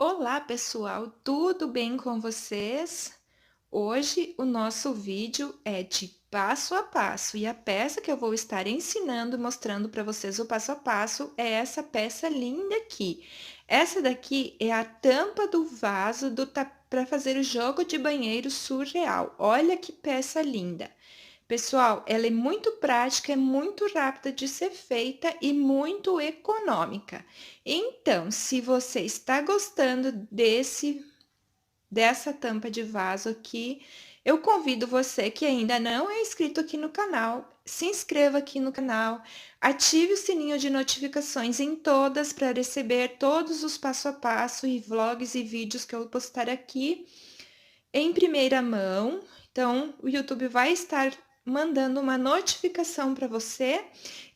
Olá, pessoal, tudo bem com vocês? Hoje o nosso vídeo é de passo a passo e a peça que eu vou estar ensinando, mostrando para vocês o passo a passo é essa peça linda aqui. Essa daqui é a tampa do vaso para fazer o jogo de banheiro surreal. Olha que peça linda! Pessoal, ela é muito prática, é muito rápida de ser feita e muito econômica. Então, se você está gostando dessa tampa de vaso aqui, eu convido você que ainda não é inscrito aqui no canal, se inscreva aqui no canal, ative o sininho de notificações em todas para receber todos os passo a passo e vlogs e vídeos que eu postar aqui em primeira mão. Então, o YouTube vai estar mandando uma notificação para você.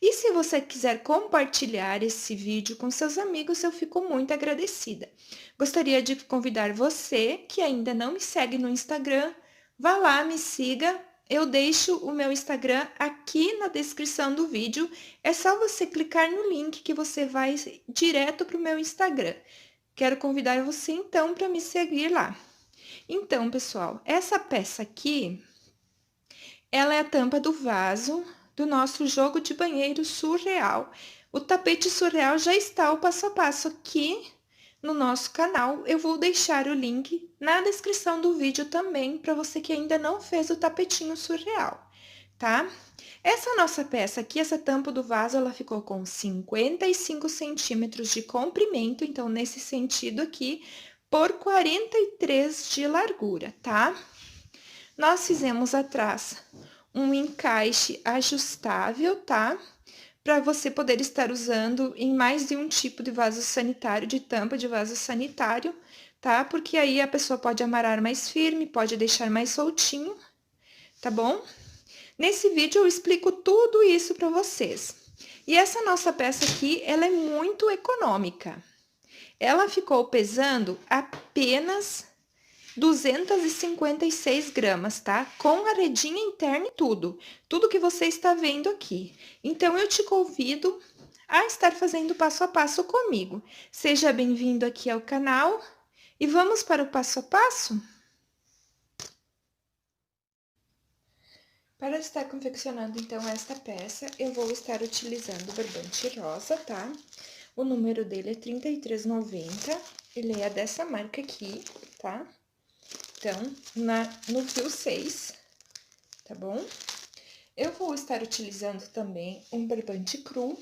E se você quiser compartilhar esse vídeo com seus amigos, eu fico muito agradecida. Gostaria de convidar você que ainda não me segue no Instagram, vá lá, me siga. Eu deixo o meu Instagram aqui na descrição do vídeo. É só você clicar no link que você vai direto para o meu Instagram. Quero convidar você então para me seguir lá. Então, pessoal, essa peça aqui, ela é a tampa do vaso do nosso jogo de banheiro surreal. O tapete surreal já está o passo a passo aqui no nosso canal. Eu vou deixar o link na descrição do vídeo também, para você que ainda não fez o tapetinho surreal, tá? Essa nossa peça aqui, essa tampa do vaso, ela ficou com 55 centímetros de comprimento, então, nesse sentido aqui, por 43 de largura, tá? Nós fizemos atrás um encaixe ajustável, tá? Para você poder estar usando em mais de um tipo de vaso sanitário, de tampa de vaso sanitário, tá? Porque aí a pessoa pode amarrar mais firme, pode deixar mais soltinho, tá bom? Nesse vídeo eu explico tudo isso para vocês. E essa nossa peça aqui, ela é muito econômica. Ela ficou pesando apenas 256 gramas, tá? Com a redinha interna e tudo. Tudo que você está vendo aqui. Então, eu te convido a estar fazendo passo a passo comigo. Seja bem-vindo aqui ao canal e vamos para o passo a passo? Para estar confeccionando, então, esta peça, eu vou estar utilizando o barbante rosa, tá? O número dele é 33,90. Ele é dessa marca aqui, tá? Então, no fio 6, tá bom? Eu vou estar utilizando também um barbante cru.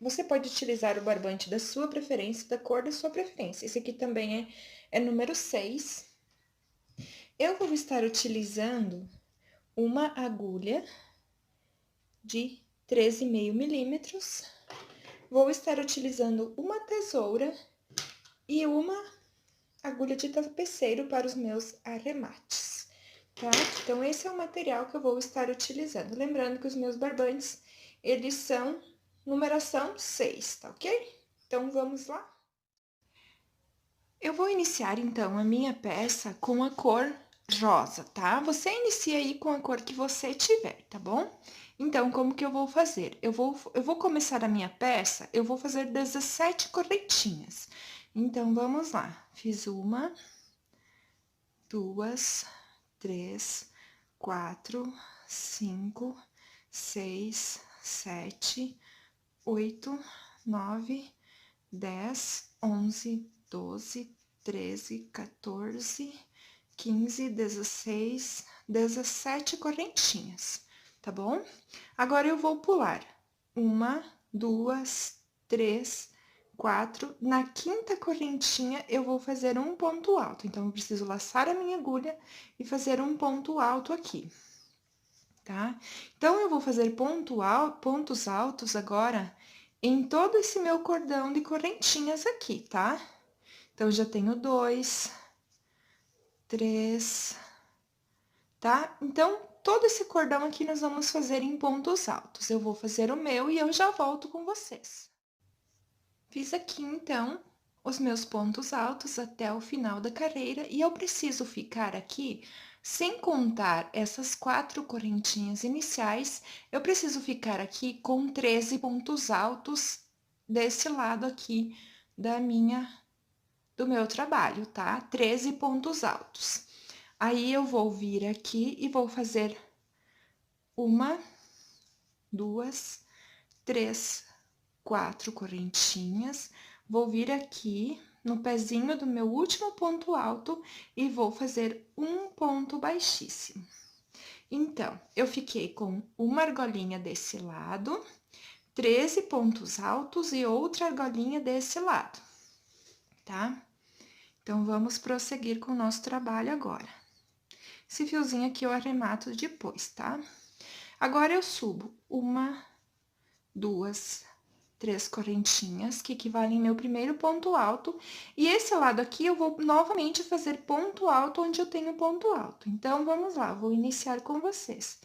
Você pode utilizar o barbante da sua preferência, da cor da sua preferência. Esse aqui também é número 6. Eu vou estar utilizando uma agulha de 13,5 milímetros. Vou estar utilizando uma tesoura e uma agulha de tapeceiro para os meus arremates, tá? Então, esse é o material que eu vou estar utilizando. Lembrando que os meus barbantes, eles são numeração 6, tá ok? Então, vamos lá? Eu vou iniciar, então, a minha peça com a cor rosa, tá? Você inicia aí com a cor que você tiver, tá bom? Então, como que eu vou fazer? Eu vou começar a minha peça, eu vou fazer 17 correntinhas. Então, vamos lá. Fiz uma, duas, três, quatro, cinco, seis, sete, oito, nove, 10, 11, 12, 13, 14, 15, 16, 17 correntinhas, tá bom? Agora, eu vou pular uma, duas, três, 4. Na quinta correntinha, eu vou fazer um ponto alto. Então, eu preciso laçar a minha agulha e fazer um ponto alto aqui, tá? Então, eu vou fazer pontos altos agora em todo esse meu cordão de correntinhas aqui, tá? Então, já tenho 2, 3, tá? Então, todo esse cordão aqui nós vamos fazer em pontos altos. Eu vou fazer o meu e eu já volto com vocês. Fiz aqui, então, os meus pontos altos até o final da carreira e eu preciso ficar aqui, sem contar essas 4 correntinhas iniciais, eu preciso ficar aqui com 13 pontos altos desse lado aqui da minha do meu trabalho, tá? 13 pontos altos. Aí, eu vou vir aqui e vou fazer 1, 2, 3, 4 correntinhas. Vou vir aqui no pezinho do meu último ponto alto e vou fazer um ponto baixíssimo. Então, eu fiquei com uma argolinha desse lado, 13 pontos altos e outra argolinha desse lado, tá? Então, vamos prosseguir com o nosso trabalho agora. Esse fiozinho aqui eu arremato depois, tá? Agora, eu subo 1, 2, 3 correntinhas, que equivalem ao meu primeiro ponto alto. E esse lado aqui, eu vou novamente fazer ponto alto onde eu tenho ponto alto. Então, vamos lá, vou iniciar com vocês,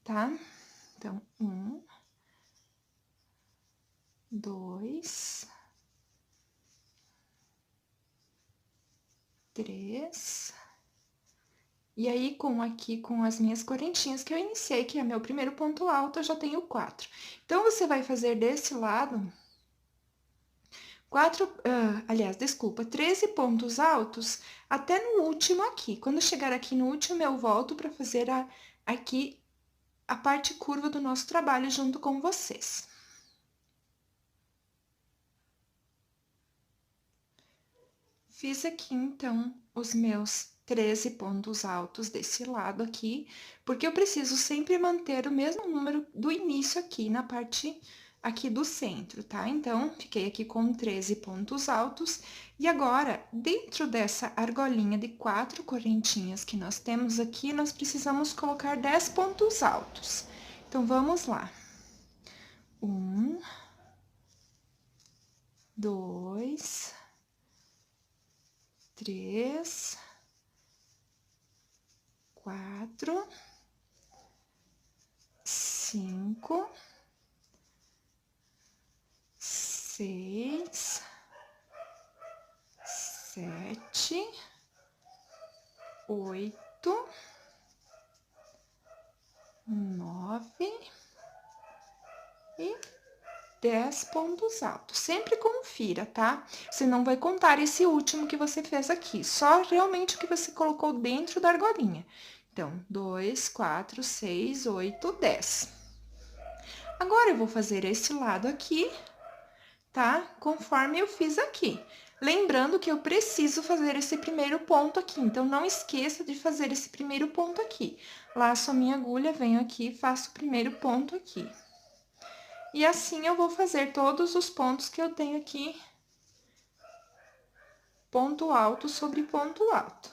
tá? Então, 1, 2, 3. E aí, aqui com as minhas correntinhas que eu iniciei, que é meu primeiro ponto alto, eu já tenho 4. Então, você vai fazer desse lado 13 pontos altos até no último aqui. Quando chegar aqui no último, eu volto para fazer aqui a parte curva do nosso trabalho junto com vocês. Fiz aqui, então, os meus 13 pontos altos desse lado aqui, porque eu preciso sempre manter o mesmo número do início aqui na parte aqui do centro, tá? Então, fiquei aqui com 13 pontos altos. E agora, dentro dessa argolinha de 4 correntinhas que nós temos aqui, nós precisamos colocar 10 pontos altos. Então, vamos lá. 1, 2, 3, 4, 5, 6, 7, 8, 9 e 10 pontos altos. Sempre confira, tá? Você não vai contar esse último que você fez aqui, só realmente o que você colocou dentro da argolinha. Então, 2, 4, 6, 8, 10. Agora, eu vou fazer esse lado aqui, tá? Conforme eu fiz aqui. Lembrando que eu preciso fazer esse primeiro ponto aqui, então, não esqueça de fazer esse primeiro ponto aqui. Laço a minha agulha, venho aqui e faço o primeiro ponto aqui. E assim, eu vou fazer todos os pontos que eu tenho aqui, ponto alto sobre ponto alto,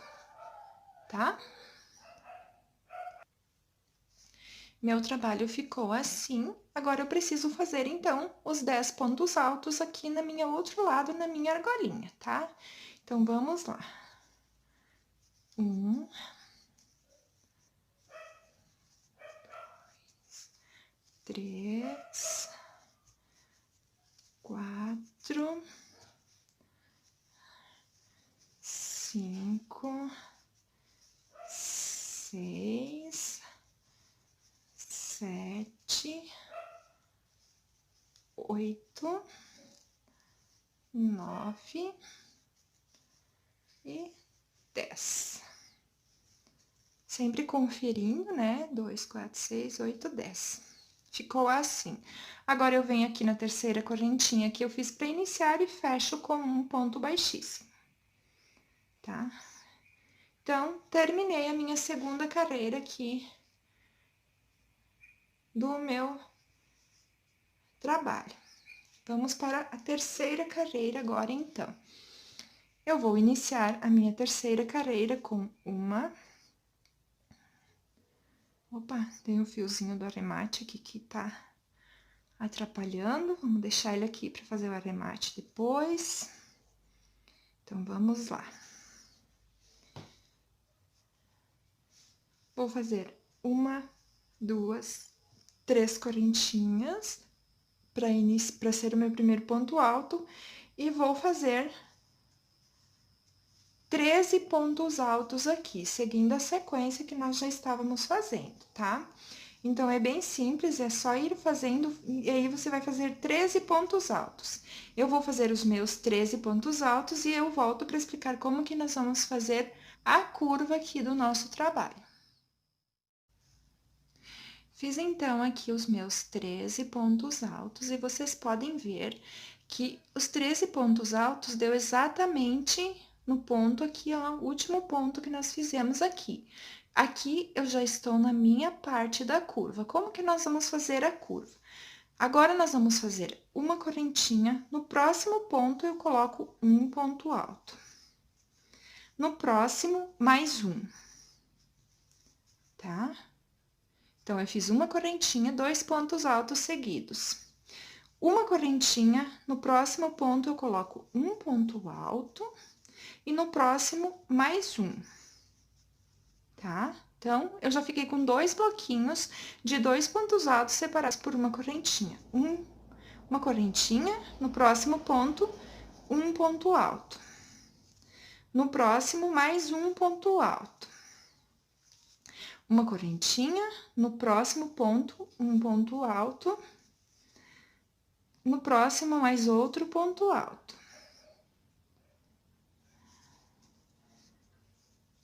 tá? Meu trabalho ficou assim. Agora, eu preciso fazer, então, os 10 pontos altos aqui na minha outro lado, na minha argolinha, tá? Então, vamos lá. 1, 2, 3, 4, 5, 6, 7, 8, 9 e 10. Sempre conferindo, né? 2, 4, 6, 8, 10. Ficou assim. Agora, eu venho aqui na terceira correntinha que eu fiz para iniciar e fecho com um ponto baixíssimo, tá? Então, terminei a minha segunda carreira aqui do meu trabalho. Vamos para a terceira carreira agora, então. Eu vou iniciar a minha terceira carreira com uma... Opa, tem um fiozinho do arremate aqui que tá atrapalhando. Vamos deixar ele aqui para fazer o arremate depois. Então, vamos lá. Vou fazer 1, 2, 3 correntinhas para ser o meu primeiro ponto alto e vou fazer 13 pontos altos aqui, seguindo a sequência que nós já estávamos fazendo, tá? Então, é bem simples, é só ir fazendo, e aí você vai fazer 13 pontos altos. Eu vou fazer os meus 13 pontos altos e eu volto para explicar como que nós vamos fazer a curva aqui do nosso trabalho. Fiz, então, aqui os meus 13 pontos altos e vocês podem ver que os 13 pontos altos deu exatamente no ponto aqui, ó, o último ponto que nós fizemos aqui. Aqui eu já estou na minha parte da curva. Como que nós vamos fazer a curva? Agora, nós vamos fazer uma correntinha. No próximo ponto, eu coloco um ponto alto. No próximo, mais um. Tá? Então, eu fiz uma correntinha, 2 pontos altos seguidos. Uma correntinha, no próximo ponto, eu coloco um ponto alto. E no próximo, mais um. Tá? Então, eu já fiquei com 2 bloquinhos de 2 pontos altos separados por uma correntinha. Uma correntinha, no próximo ponto, um ponto alto. No próximo, mais um ponto alto. Uma correntinha, no próximo ponto, um ponto alto. No próximo, mais outro ponto alto.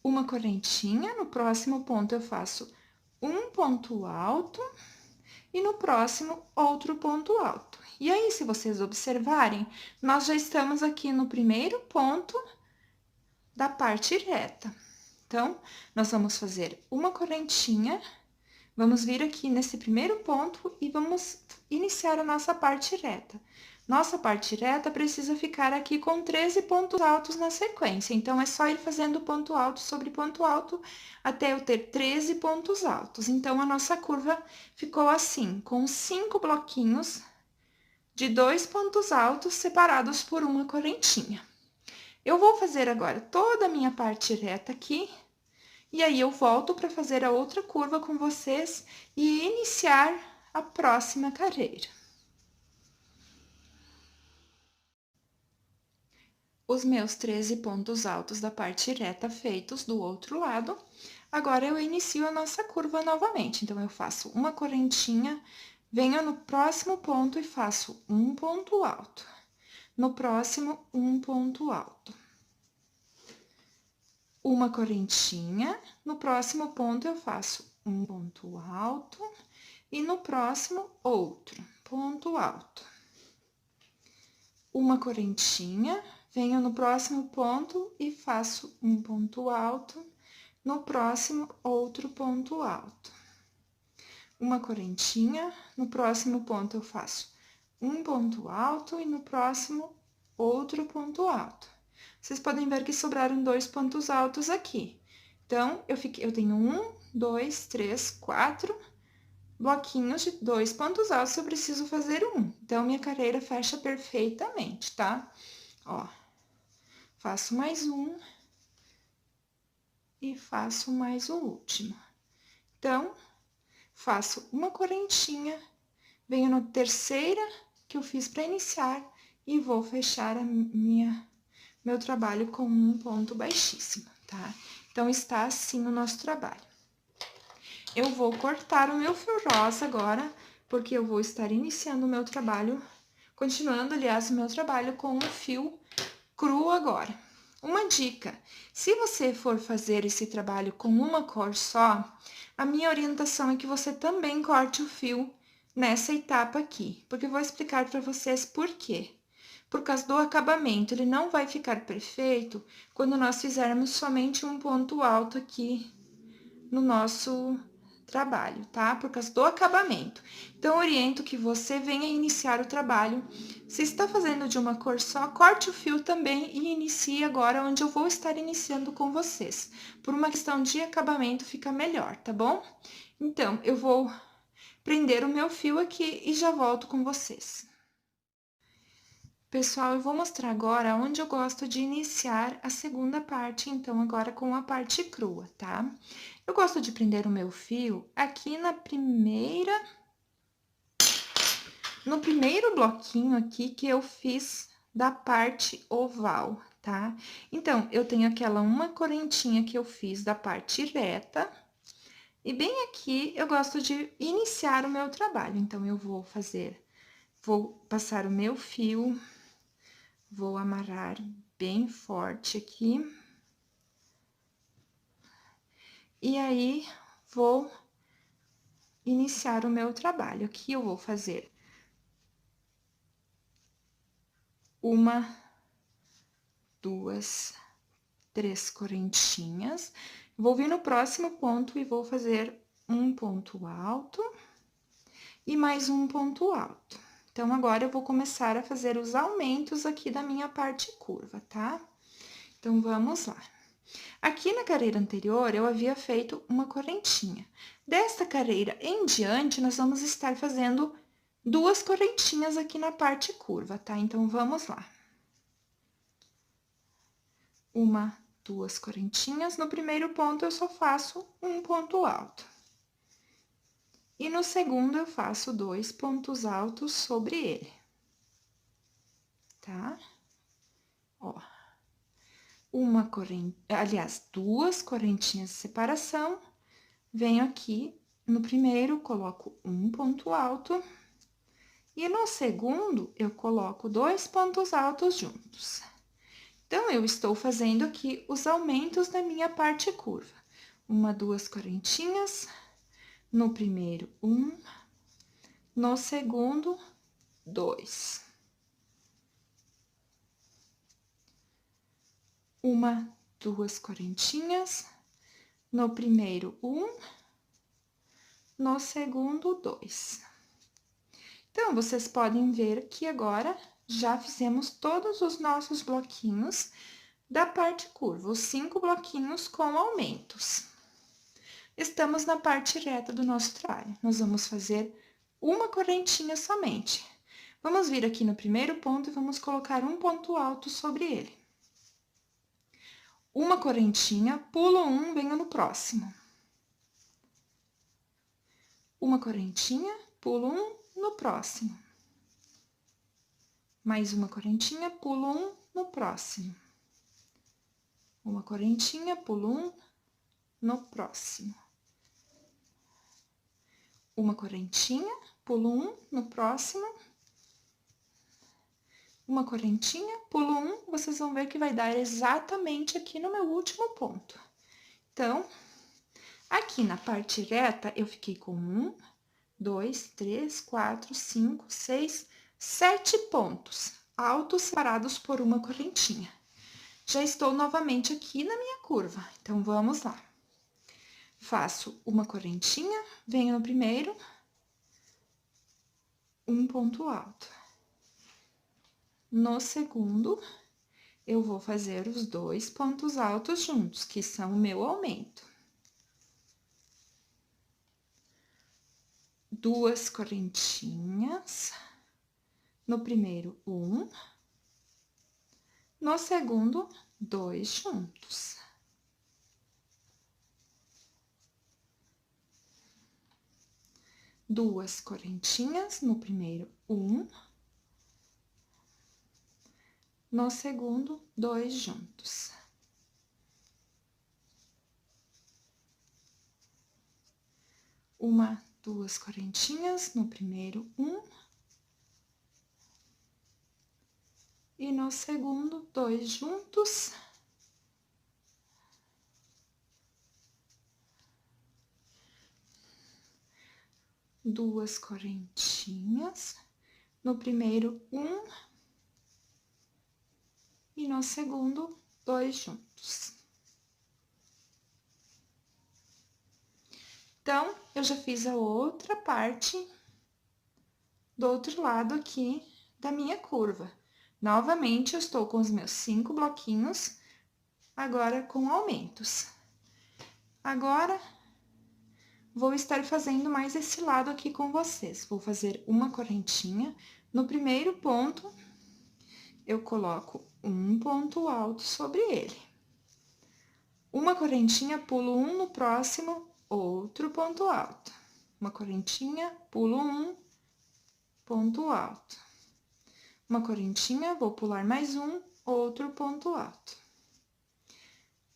Uma correntinha, no próximo ponto eu faço um ponto alto e no próximo outro ponto alto. E aí, se vocês observarem, nós já estamos aqui no primeiro ponto da parte reta. Então, nós vamos fazer uma correntinha, vamos vir aqui nesse primeiro ponto e vamos iniciar a nossa parte reta. Nossa parte reta precisa ficar aqui com 13 pontos altos na sequência, então, é só ir fazendo ponto alto sobre ponto alto até eu ter 13 pontos altos. Então, a nossa curva ficou assim, com 5 bloquinhos de 2 pontos altos separados por uma correntinha. Eu vou fazer agora toda a minha parte reta aqui, e aí eu volto para fazer a outra curva com vocês e iniciar a próxima carreira. Os meus 13 pontos altos da parte reta feitos do outro lado, agora eu inicio a nossa curva novamente. Então, eu faço uma correntinha, venho no próximo ponto e faço um ponto alto. No próximo, um ponto alto. Uma correntinha, no próximo ponto eu faço um ponto alto e no próximo outro ponto alto. Uma correntinha, venho no próximo ponto e faço um ponto alto, no próximo outro ponto alto. Uma correntinha, no próximo ponto eu faço um ponto alto e no próximo outro ponto alto. Vocês podem ver que sobraram 2 pontos altos aqui. Então, eu tenho 1, 2, 3, 4 bloquinhos de 2 pontos altos, eu preciso fazer um. Então, minha carreira fecha perfeitamente, tá? Ó, faço mais um e faço mais o último. Então, faço uma correntinha, venho na terceira que eu fiz para iniciar e vou fechar meu trabalho com um ponto baixíssimo, tá? Então, está assim o nosso trabalho. Eu vou cortar o meu fio rosa agora, porque eu vou estar iniciando o meu trabalho, continuando, aliás, o meu trabalho com um fio cru agora. Uma dica, se você for fazer esse trabalho com uma cor só, a minha orientação é que você também corte o fio nessa etapa aqui, porque eu vou explicar para vocês por quê. Por causa do acabamento, ele não vai ficar perfeito quando nós fizermos somente um ponto alto aqui no nosso trabalho, tá? Por causa do acabamento. Então, oriento que você venha iniciar o trabalho. Se está fazendo de uma cor só, corte o fio também e inicie agora onde eu vou estar iniciando com vocês. Por uma questão de acabamento, fica melhor, tá bom? Então, eu vou prender o meu fio aqui e já volto com vocês. Pessoal, eu vou mostrar agora onde eu gosto de iniciar a segunda parte, então, agora com a parte crua, tá? Eu gosto de prender o meu fio aqui no primeiro bloquinho aqui que eu fiz da parte oval, tá? Então, eu tenho aquela uma correntinha que eu fiz da parte reta, E bem aqui eu gosto de iniciar o meu trabalho, então eu vou passar o meu fio, vou amarrar bem forte aqui. E aí, vou iniciar o meu trabalho. Aqui eu vou fazer uma, duas, três correntinhas. Vou vir no próximo ponto e vou fazer um ponto alto e mais um ponto alto. Então, agora eu vou começar a fazer os aumentos aqui da minha parte curva, tá? Então, vamos lá. Aqui na carreira anterior, eu havia feito uma correntinha. Desta carreira em diante, nós vamos estar fazendo duas correntinhas aqui na parte curva, tá? Então, vamos lá. Uma, duas correntinhas. No primeiro ponto, eu só faço um ponto alto. E no segundo, eu faço 2 pontos altos sobre ele. Tá? Ó. Duas correntinhas de separação. Venho aqui no primeiro, coloco um ponto alto. E no segundo, eu coloco 2 pontos altos juntos. Então, eu estou fazendo aqui os aumentos da minha parte curva. Uma, duas correntinhas. No primeiro, um. No segundo, 2. Uma, duas correntinhas. No primeiro, um. No segundo, 2. Então, vocês podem ver que agora já fizemos todos os nossos bloquinhos da parte curva, os 5 bloquinhos com aumentos. Estamos na parte reta do nosso trabalho. Nós vamos fazer uma correntinha somente. Vamos vir aqui no primeiro ponto e vamos colocar um ponto alto sobre ele. Uma correntinha, pulo um, venho no próximo. Uma correntinha, pulo um, no próximo. Mais uma correntinha, pulo um, no próximo. Uma correntinha, pulo um, no próximo. Uma correntinha, pulo um, no próximo. Uma correntinha, pulo um, vocês vão ver que vai dar exatamente aqui no meu último ponto. Então, aqui na parte reta, eu fiquei com 1, 2, 3, 4, 5, 6, 7 pontos altos separados por uma correntinha. Já estou novamente aqui na minha curva, então, vamos lá. Faço uma correntinha, venho no primeiro, um ponto alto. No segundo, eu vou fazer os 2 pontos altos juntos, que são o meu aumento. Duas correntinhas. No primeiro, 1. No segundo, 2 juntos. Duas correntinhas, no primeiro, 1. No segundo, 2 juntos. Uma, duas correntinhas, no primeiro, 1. E no segundo, 2 juntos. Duas correntinhas, no primeiro, 1. E no segundo, 2 juntos. Então, eu já fiz a outra parte do outro lado aqui da minha curva. Novamente, eu estou com os meus 5 bloquinhos, agora com aumentos. Agora, vou estar fazendo mais esse lado aqui com vocês. Vou fazer uma correntinha. No primeiro ponto, eu coloco um ponto alto sobre ele. Uma correntinha, pulo um, no próximo, outro ponto alto. Uma correntinha, pulo um, ponto alto. Uma correntinha, vou pular mais um, outro ponto alto.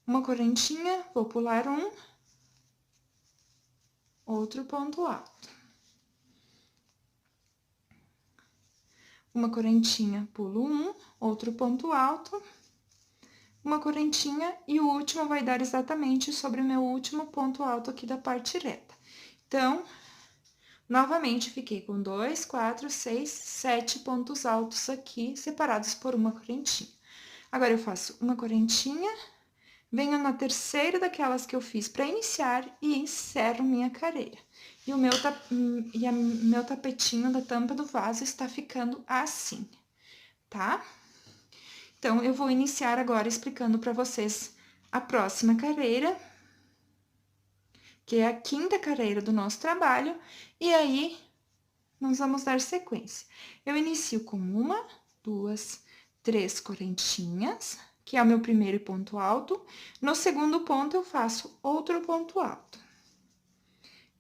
Uma correntinha, vou pular um, outro ponto alto. Uma correntinha, pulo um, outro ponto alto, uma correntinha e o último vai dar exatamente sobre o meu último ponto alto aqui da parte reta. Então, novamente, fiquei com 2, 4, 6, 7 pontos altos aqui, separados por uma correntinha. Agora, eu faço uma correntinha, venho na terceira daquelas que eu fiz para iniciar e encerro minha carreira. E o meu tapetinho da tampa do vaso está ficando assim, tá? Então, eu vou iniciar agora explicando para vocês a próxima carreira, que é a quinta carreira do nosso trabalho, e aí nós vamos dar sequência. Eu inicio com uma, duas, três correntinhas, que é o meu primeiro ponto alto. No segundo ponto, eu faço outro ponto alto.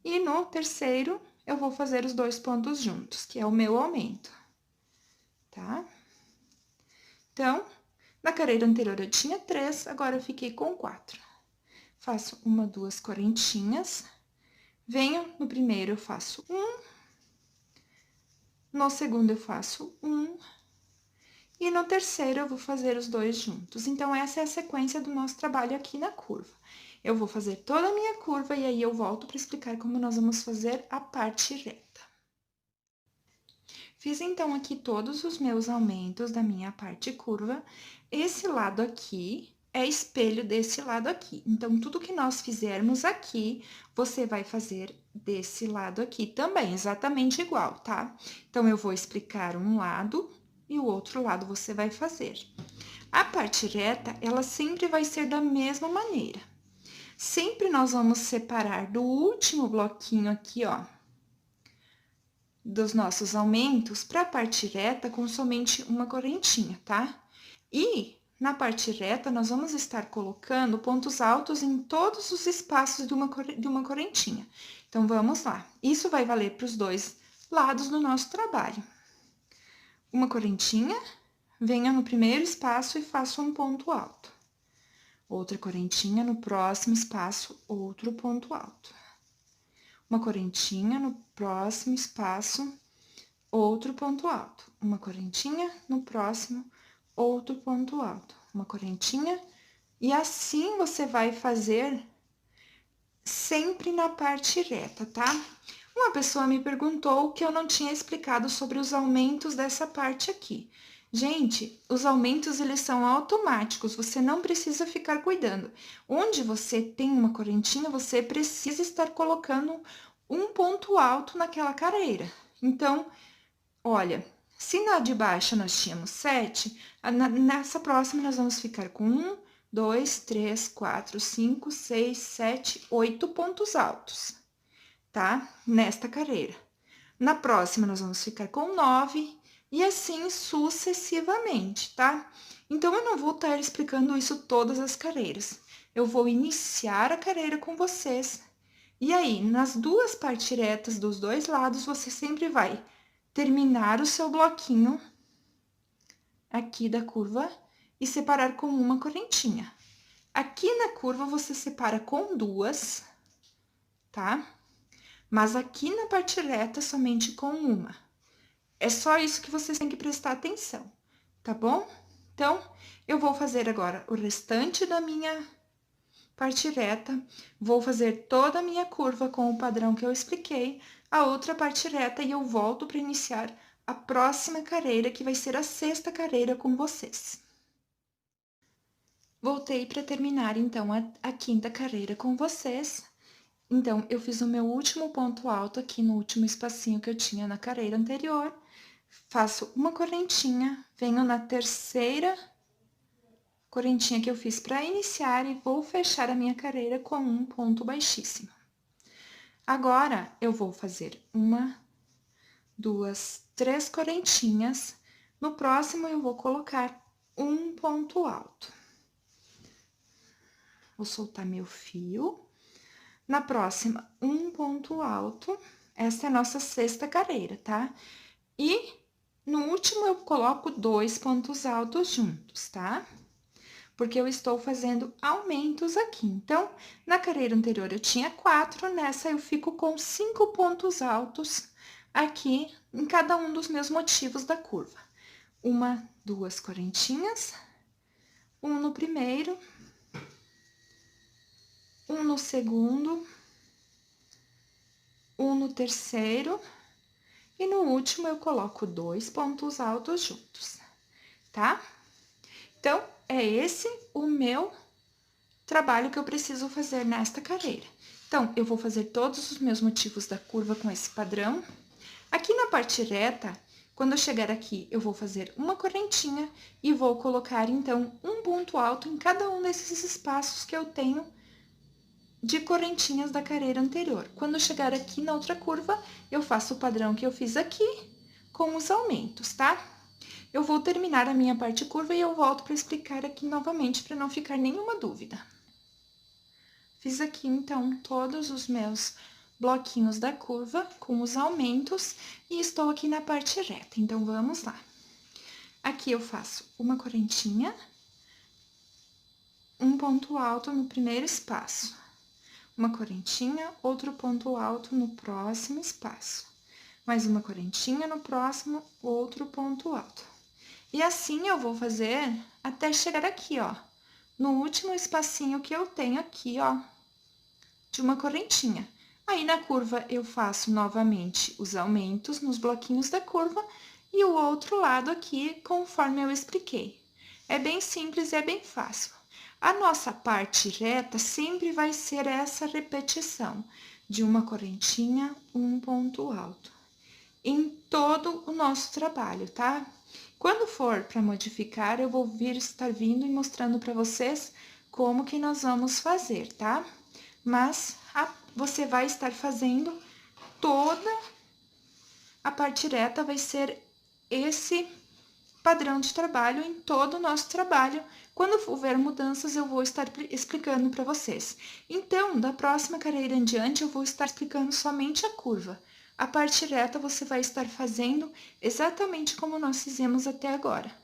E no terceiro, eu vou fazer os 2 pontos juntos, que é o meu aumento, tá? Então, na carreira anterior eu tinha 3, agora eu fiquei com 4. Faço uma, duas correntinhas, venho no primeiro eu faço 1, no segundo eu faço 1, e no terceiro eu vou fazer os 2 juntos. Então, essa é a sequência do nosso trabalho aqui na curva. Eu vou fazer toda a minha curva e aí eu volto para explicar como nós vamos fazer a parte reta. Fiz, então, aqui todos os meus aumentos da minha parte curva. Esse lado aqui é espelho desse lado aqui. Então, tudo que nós fizermos aqui, você vai fazer desse lado aqui também, exatamente igual, tá? Então, eu vou explicar um lado e o outro lado você vai fazer. A parte reta, ela sempre vai ser da mesma maneira. Sempre nós vamos separar do último bloquinho aqui, ó, dos nossos aumentos para a parte reta com somente uma correntinha, tá? E na parte reta, nós vamos estar colocando pontos altos em todos os espaços de uma correntinha. Então, vamos lá. Isso vai valer para os 2 lados do nosso trabalho. Uma correntinha, venho no primeiro espaço e faço um ponto alto. Outra correntinha no próximo espaço, outro ponto alto. Uma correntinha no próximo espaço, outro ponto alto. Uma correntinha no próximo, outro ponto alto. Uma correntinha, e assim você vai fazer sempre na parte reta, tá? Uma pessoa me perguntou que eu não tinha explicado sobre os aumentos dessa parte aqui. Gente, os aumentos, eles são automáticos, você não precisa ficar cuidando. Onde você tem uma correntinha, você precisa estar colocando um ponto alto naquela carreira. Então, olha, se na de baixo nós tínhamos 7, nessa próxima nós vamos ficar com 1, 2, 3, 4, 5, 6, 7, 8 pontos altos, tá? Nesta carreira. Na próxima, nós vamos ficar com 9 e assim sucessivamente, tá? Então, eu não vou estar explicando isso todas as carreiras. Eu vou iniciar a carreira com vocês. E aí, nas 2 partes retas dos 2 lados, você sempre vai terminar o seu bloquinho aqui da curva e separar com uma correntinha. Aqui na curva, você separa com 2, tá? Mas aqui na parte reta, somente com uma. É só isso que vocês têm que prestar atenção, tá bom? Então, eu vou fazer agora o restante da minha parte reta, vou fazer toda a minha curva com o padrão que eu expliquei, a outra parte reta, e eu volto para iniciar a próxima carreira, que vai ser a 6ª carreira com vocês. Voltei para terminar, então, a 5ª carreira com vocês. Então, eu fiz o meu último ponto alto aqui no último espacinho que eu tinha na carreira anterior, faço uma correntinha, venho na terceira correntinha que eu fiz para iniciar e vou fechar a minha carreira com um ponto baixíssimo. Agora, eu vou fazer uma, duas, 3 correntinhas, no próximo eu vou colocar um ponto alto. Vou soltar meu fio. Na próxima, um ponto alto, essa é a nossa 6ª carreira, tá? E no último, eu coloco 2 pontos altos juntos, tá? porque eu estou fazendo aumentos aqui. Então, na carreira anterior eu tinha 4, nessa eu fico com 5 pontos altos aqui em cada um dos meus motivos da curva. 1, 2 correntinhas, um no primeiro, um no segundo, um no terceiro, e no último eu coloco 2 pontos altos juntos, tá? Então, é esse o meu trabalho que eu preciso fazer nesta carreira. Então, eu vou fazer todos os meus motivos da curva com esse padrão. Aqui na parte reta, quando eu chegar aqui, eu vou fazer uma correntinha e vou colocar, então, um ponto alto em cada um desses espaços que eu tenho de correntinhas da carreira anterior. Quando eu chegar aqui na outra curva, eu faço o padrão que eu fiz aqui com os aumentos, tá? Eu vou terminar a minha parte curva e eu volto para explicar aqui novamente, para não ficar nenhuma dúvida. Fiz aqui, então, todos os meus bloquinhos da curva com os aumentos e estou aqui na parte reta. Então, vamos lá. Aqui eu faço uma correntinha, um ponto alto no primeiro espaço, uma correntinha, outro ponto alto no próximo espaço, mais uma correntinha no próximo, outro ponto alto. E assim eu vou fazer até chegar aqui, ó, no último espacinho que eu tenho aqui, ó, de uma correntinha. Aí, na curva, eu faço novamente os aumentos nos bloquinhos da curva e o outro lado aqui, conforme eu expliquei. É bem simples e é bem fácil. A nossa parte reta sempre vai ser essa repetição de uma correntinha, um ponto alto, em todo o nosso trabalho, tá? Quando for para modificar, eu vou estar vindo e mostrando para vocês como que nós vamos fazer, tá? Mas você vai estar fazendo toda a parte reta, vai ser esse padrão de trabalho em todo o nosso trabalho. Quando houver mudanças, eu vou estar explicando para vocês. Então, da próxima carreira em diante, eu vou estar explicando somente a curva. A parte reta você vai estar fazendo exatamente como nós fizemos até agora.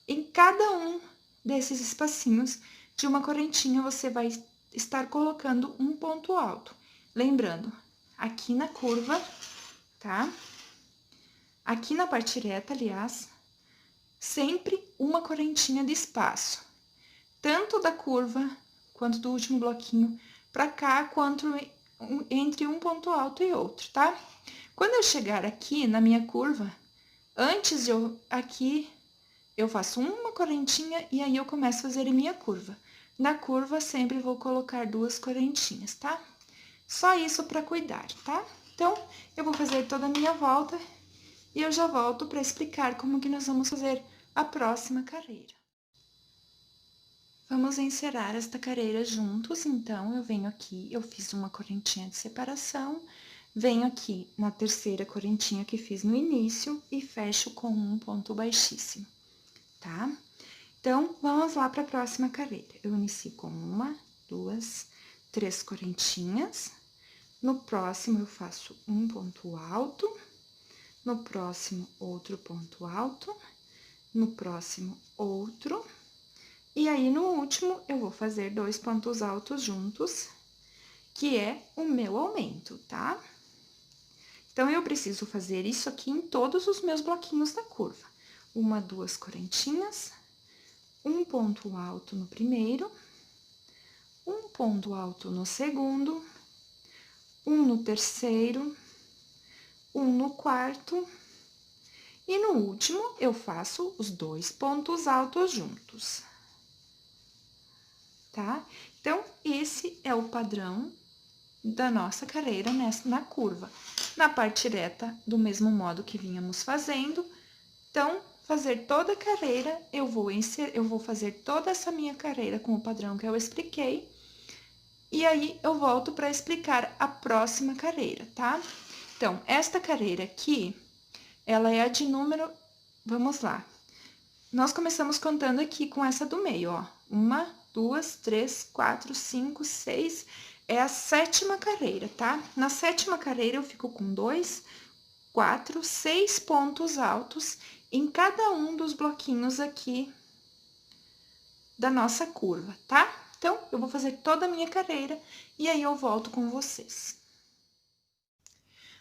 Em cada um desses espacinhos de uma correntinha, você vai estar colocando um ponto alto. Lembrando, aqui na curva, tá? Aqui na parte reta, aliás, sempre uma correntinha de espaço. Tanto da curva, quanto do último bloquinho pra cá, quanto entre um ponto alto e outro, tá? Quando eu chegar aqui na minha curva, antes de aqui, eu faço uma correntinha e aí eu começo a fazer a minha curva. Na curva, sempre vou colocar 2 correntinhas, tá? Só isso para cuidar, tá? Então, eu vou fazer toda a minha volta e eu já volto para explicar como que nós vamos fazer a próxima carreira. Vamos encerrar esta carreira juntos, então, eu venho aqui, eu fiz uma correntinha de separação, venho aqui na terceira correntinha que fiz no início e fecho com um ponto baixíssimo, tá? Então, vamos lá para a próxima carreira. Eu inicio com 1, 2, 3 correntinhas. No próximo, eu faço um ponto alto. No próximo, outro ponto alto. No próximo, outro. E aí, no último, eu vou fazer 2 pontos altos juntos, que é o meu aumento, tá? Então, eu preciso fazer isso aqui em todos os meus bloquinhos da curva. 1, 2 correntinhas, um ponto alto no primeiro, um ponto alto no segundo, um no terceiro, um no quarto, e no último, eu faço os 2 pontos altos juntos, tá? Então, esse é o padrão da nossa carreira na curva. Na parte reta, do mesmo modo que vínhamos fazendo. Então, fazer toda a carreira, eu vou fazer toda essa minha carreira com o padrão que eu expliquei. E aí, eu volto para explicar a próxima carreira, tá? Então, esta carreira aqui, ela é a de número... Vamos lá. Nós começamos contando aqui com essa do meio, ó. 1, 2, 3, 4, 5, 6... É a 7ª carreira, tá? Na 7ª carreira, eu fico com 2, 4, 6 pontos altos em cada um dos bloquinhos aqui da nossa curva, tá? Então, eu vou fazer toda a minha carreira e aí eu volto com vocês.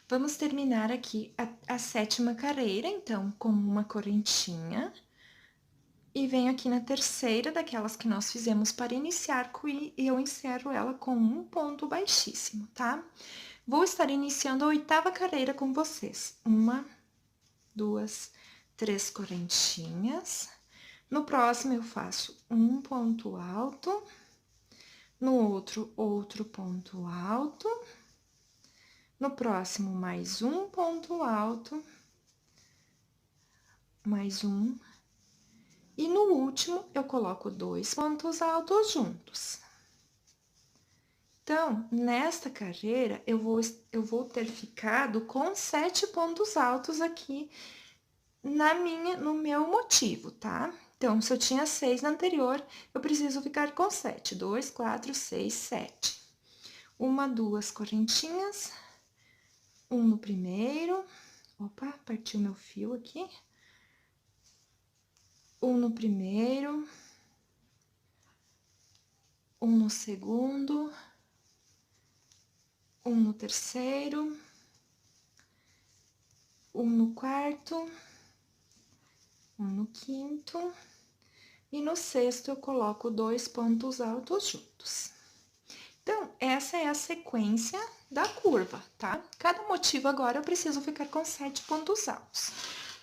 Vamos terminar aqui a 7ª carreira, então, com uma correntinha. E venho aqui na terceira daquelas que nós fizemos para iniciar, e eu encerro ela com um ponto baixíssimo, tá? Vou estar iniciando a 8ª carreira com vocês. 1, 2, 3 correntinhas. No próximo, eu faço um ponto alto. No outro ponto alto. No próximo, mais um ponto alto. Mais um. E no último, eu coloco 2 pontos altos juntos. Então, nesta carreira, eu vou ter ficado com 7 pontos altos aqui no meu motivo, tá? Então, se eu tinha 6 na anterior, eu preciso ficar com 7. 2, 4, 6, 7. 1, 2 correntinhas. Um no primeiro. Opa, partiu meu fio aqui. Um no primeiro. Um no segundo. Um no terceiro. Um no quarto. Um no quinto. E no sexto, eu coloco 2 pontos altos juntos. Então, essa é a sequência da curva, tá? Cada motivo agora eu preciso ficar com 7 pontos altos.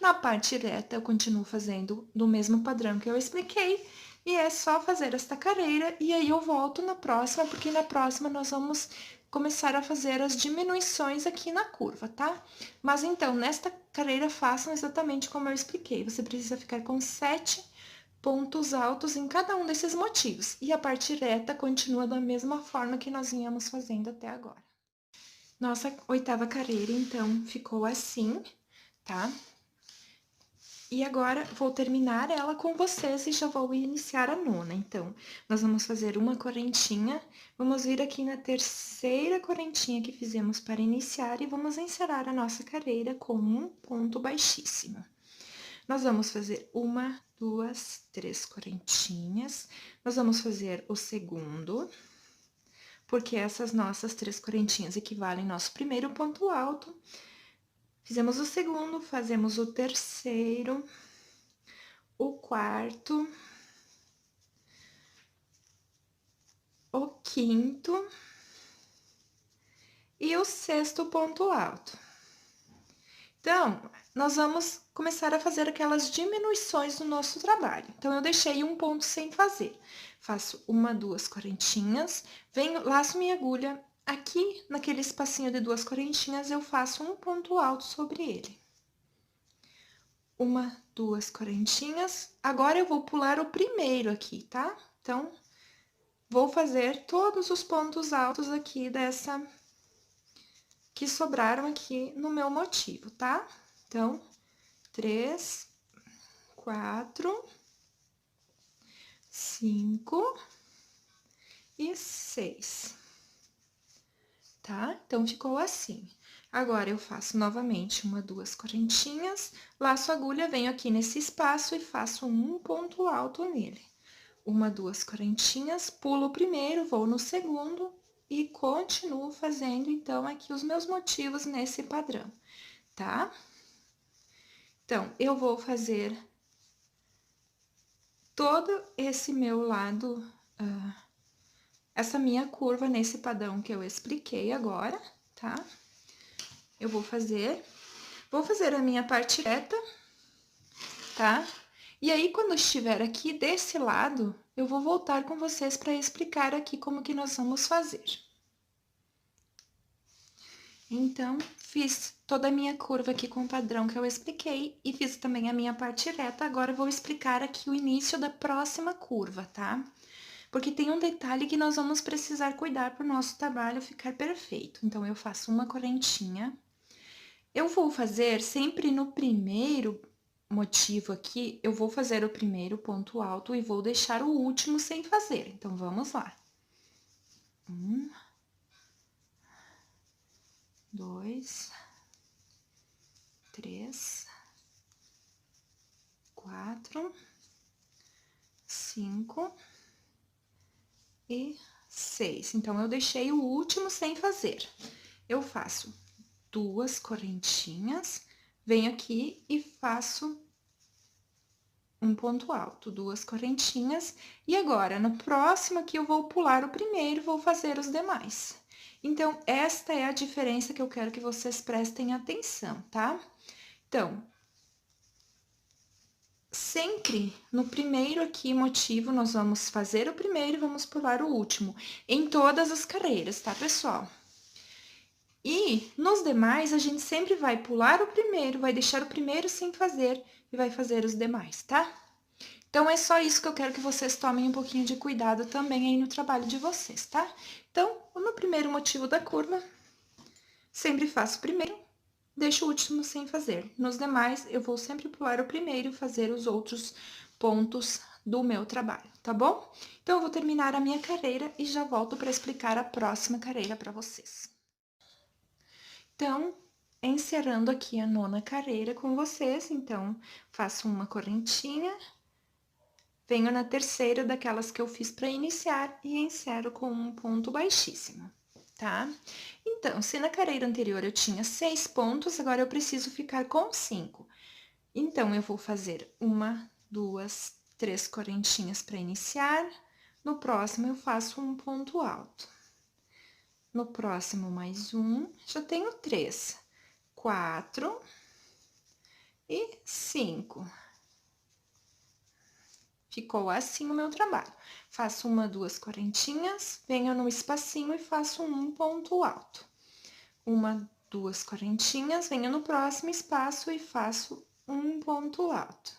Na parte reta, eu continuo fazendo do mesmo padrão que eu expliquei, e é só fazer esta carreira, e aí eu volto na próxima, porque na próxima nós vamos começar a fazer as diminuições aqui na curva, tá? Mas então, nesta carreira, façam exatamente como eu expliquei. Você precisa ficar com 7 pontos altos em cada um desses motivos. E a parte reta continua da mesma forma que nós vínhamos fazendo até agora. Nossa 8ª carreira, então, ficou assim, tá? E agora, vou terminar ela com vocês e já vou iniciar a 9ª. Então, nós vamos fazer uma correntinha, vamos vir aqui na terceira correntinha que fizemos para iniciar e vamos encerrar a nossa carreira com um ponto baixíssimo. Nós vamos fazer 1, 2, 3 correntinhas. Nós vamos fazer o segundo, porque essas nossas 3 correntinhas equivalem ao nosso primeiro ponto alto. Fizemos o segundo, fazemos o terceiro, o quarto, o quinto e o sexto ponto alto. Então, nós vamos começar a fazer aquelas diminuições no nosso trabalho. Então, eu deixei um ponto sem fazer. Faço 1, 2 correntinhas, venho, laço minha agulha, aqui naquele espacinho de 2 correntinhas, eu faço um ponto alto sobre ele. 1, 2 correntinhas. Agora, eu vou pular o primeiro aqui, tá? Então, vou fazer todos os pontos altos aqui dessa que sobraram aqui no meu motivo, tá? Então, 3, 4, 5 e 6, tá? Então, ficou assim. Agora, eu faço novamente 1, 2 correntinhas, laço a agulha, venho aqui nesse espaço e faço um ponto alto nele. 1, 2 correntinhas, pulo o primeiro, vou no segundo e continuo fazendo, então, aqui os meus motivos nesse padrão, tá? Então, eu vou fazer todo esse meu lado, essa minha curva nesse padrão que eu expliquei agora, tá? Eu vou fazer a minha parte reta, tá? E aí, quando estiver aqui desse lado, eu vou voltar com vocês para explicar aqui como que nós vamos fazer. Então, fiz toda a minha curva aqui com o padrão que eu expliquei e fiz também a minha parte reta. Agora, eu vou explicar aqui o início da próxima curva, tá? Porque tem um detalhe que nós vamos precisar cuidar para o nosso trabalho ficar perfeito. Então, eu faço uma correntinha. Eu vou fazer sempre no primeiro motivo aqui, eu vou fazer o primeiro ponto alto e vou deixar o último sem fazer. Então, vamos lá. 1, 2, 3, 4, 5 e 6. Então, eu deixei o último sem fazer. Eu faço 2 correntinhas, venho aqui e faço um ponto alto, 2 correntinhas, e agora, no próximo aqui, eu vou pular o primeiro e vou fazer os demais. Então, esta é a diferença que eu quero que vocês prestem atenção, tá? Então, sempre no primeiro aqui motivo, nós vamos fazer o primeiro e vamos pular o último, em todas as carreiras, tá, pessoal? E nos demais, a gente sempre vai pular o primeiro, vai deixar o primeiro sem fazer e vai fazer os demais, tá? Então, é só isso que eu quero que vocês tomem um pouquinho de cuidado também aí no trabalho de vocês, tá? Então, no primeiro motivo da curva, sempre faço o primeiro, deixo o último sem fazer. Nos demais, eu vou sempre pular o primeiro e fazer os outros pontos do meu trabalho, tá bom? Então, eu vou terminar a minha carreira e já volto para explicar a próxima carreira para vocês. Então, encerrando aqui a 9ª carreira com vocês, então, faço uma correntinha, venho na terceira daquelas que eu fiz para iniciar e encerro com um ponto baixíssimo, tá? Então, se na carreira anterior eu tinha 6 pontos, agora eu preciso ficar com 5. Então, eu vou fazer 1, 2, 3 correntinhas para iniciar, no próximo eu faço um ponto alto. No próximo, mais um, já tenho 3, 4 e 5. Ficou assim o meu trabalho. Faço 1, 2 correntinhas, venho no espacinho e faço um ponto alto. 1, 2 correntinhas, venho no próximo espaço e faço um ponto alto.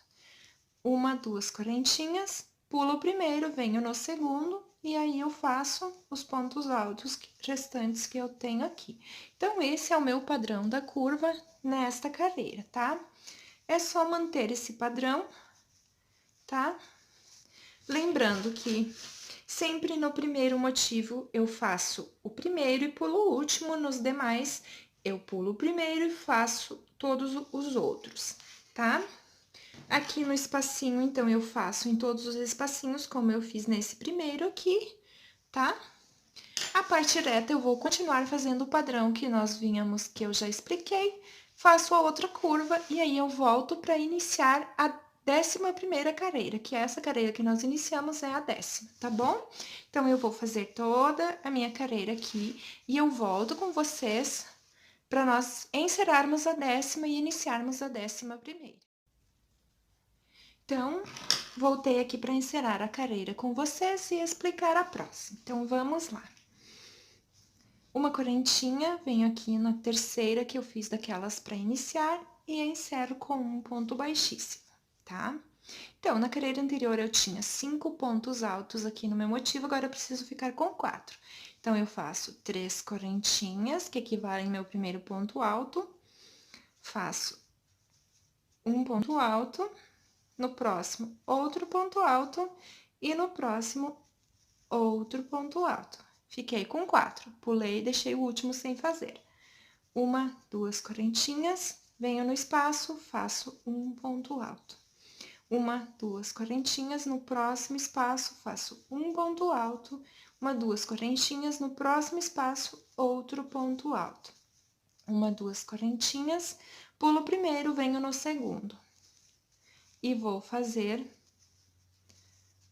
1, 2 correntinhas, pulo o primeiro, venho no segundo, e aí eu faço os pontos altos restantes que eu tenho aqui. Então, esse é o meu padrão da curva nesta carreira, tá? É só manter esse padrão, tá? Lembrando que sempre no primeiro motivo eu faço o primeiro e pulo o último, nos demais eu pulo o primeiro e faço todos os outros, tá? Aqui no espacinho, então, eu faço em todos os espacinhos, como eu fiz nesse primeiro aqui, tá? A parte reta eu vou continuar fazendo o padrão que nós vínhamos, que eu já expliquei, faço a outra curva e aí eu volto para iniciar a 11ª carreira, que essa carreira que nós iniciamos é a 10ª, tá bom? Então, eu vou fazer toda a minha carreira aqui e eu volto com vocês para nós encerrarmos a 10ª e iniciarmos a 11ª. Então, voltei aqui para encerrar a carreira com vocês e explicar a próxima. Então, vamos lá. Uma correntinha, venho aqui na terceira que eu fiz daquelas para iniciar e encerro com um ponto baixíssimo, tá? Então, na carreira anterior eu tinha 5 pontos altos aqui no meu motivo, agora eu preciso ficar com 4. Então, eu faço 3 correntinhas, que equivalem ao meu primeiro ponto alto, faço um ponto alto, no próximo, outro ponto alto, e no próximo, outro ponto alto. Fiquei com 4, pulei e deixei o último sem fazer. 1, 2 correntinhas, venho no espaço, faço um ponto alto. 1, 2 correntinhas, no próximo espaço, faço um ponto alto. 1, 2 correntinhas, no próximo espaço, outro ponto alto. 1, 2 correntinhas, pulo o primeiro, venho no segundo. E vou fazer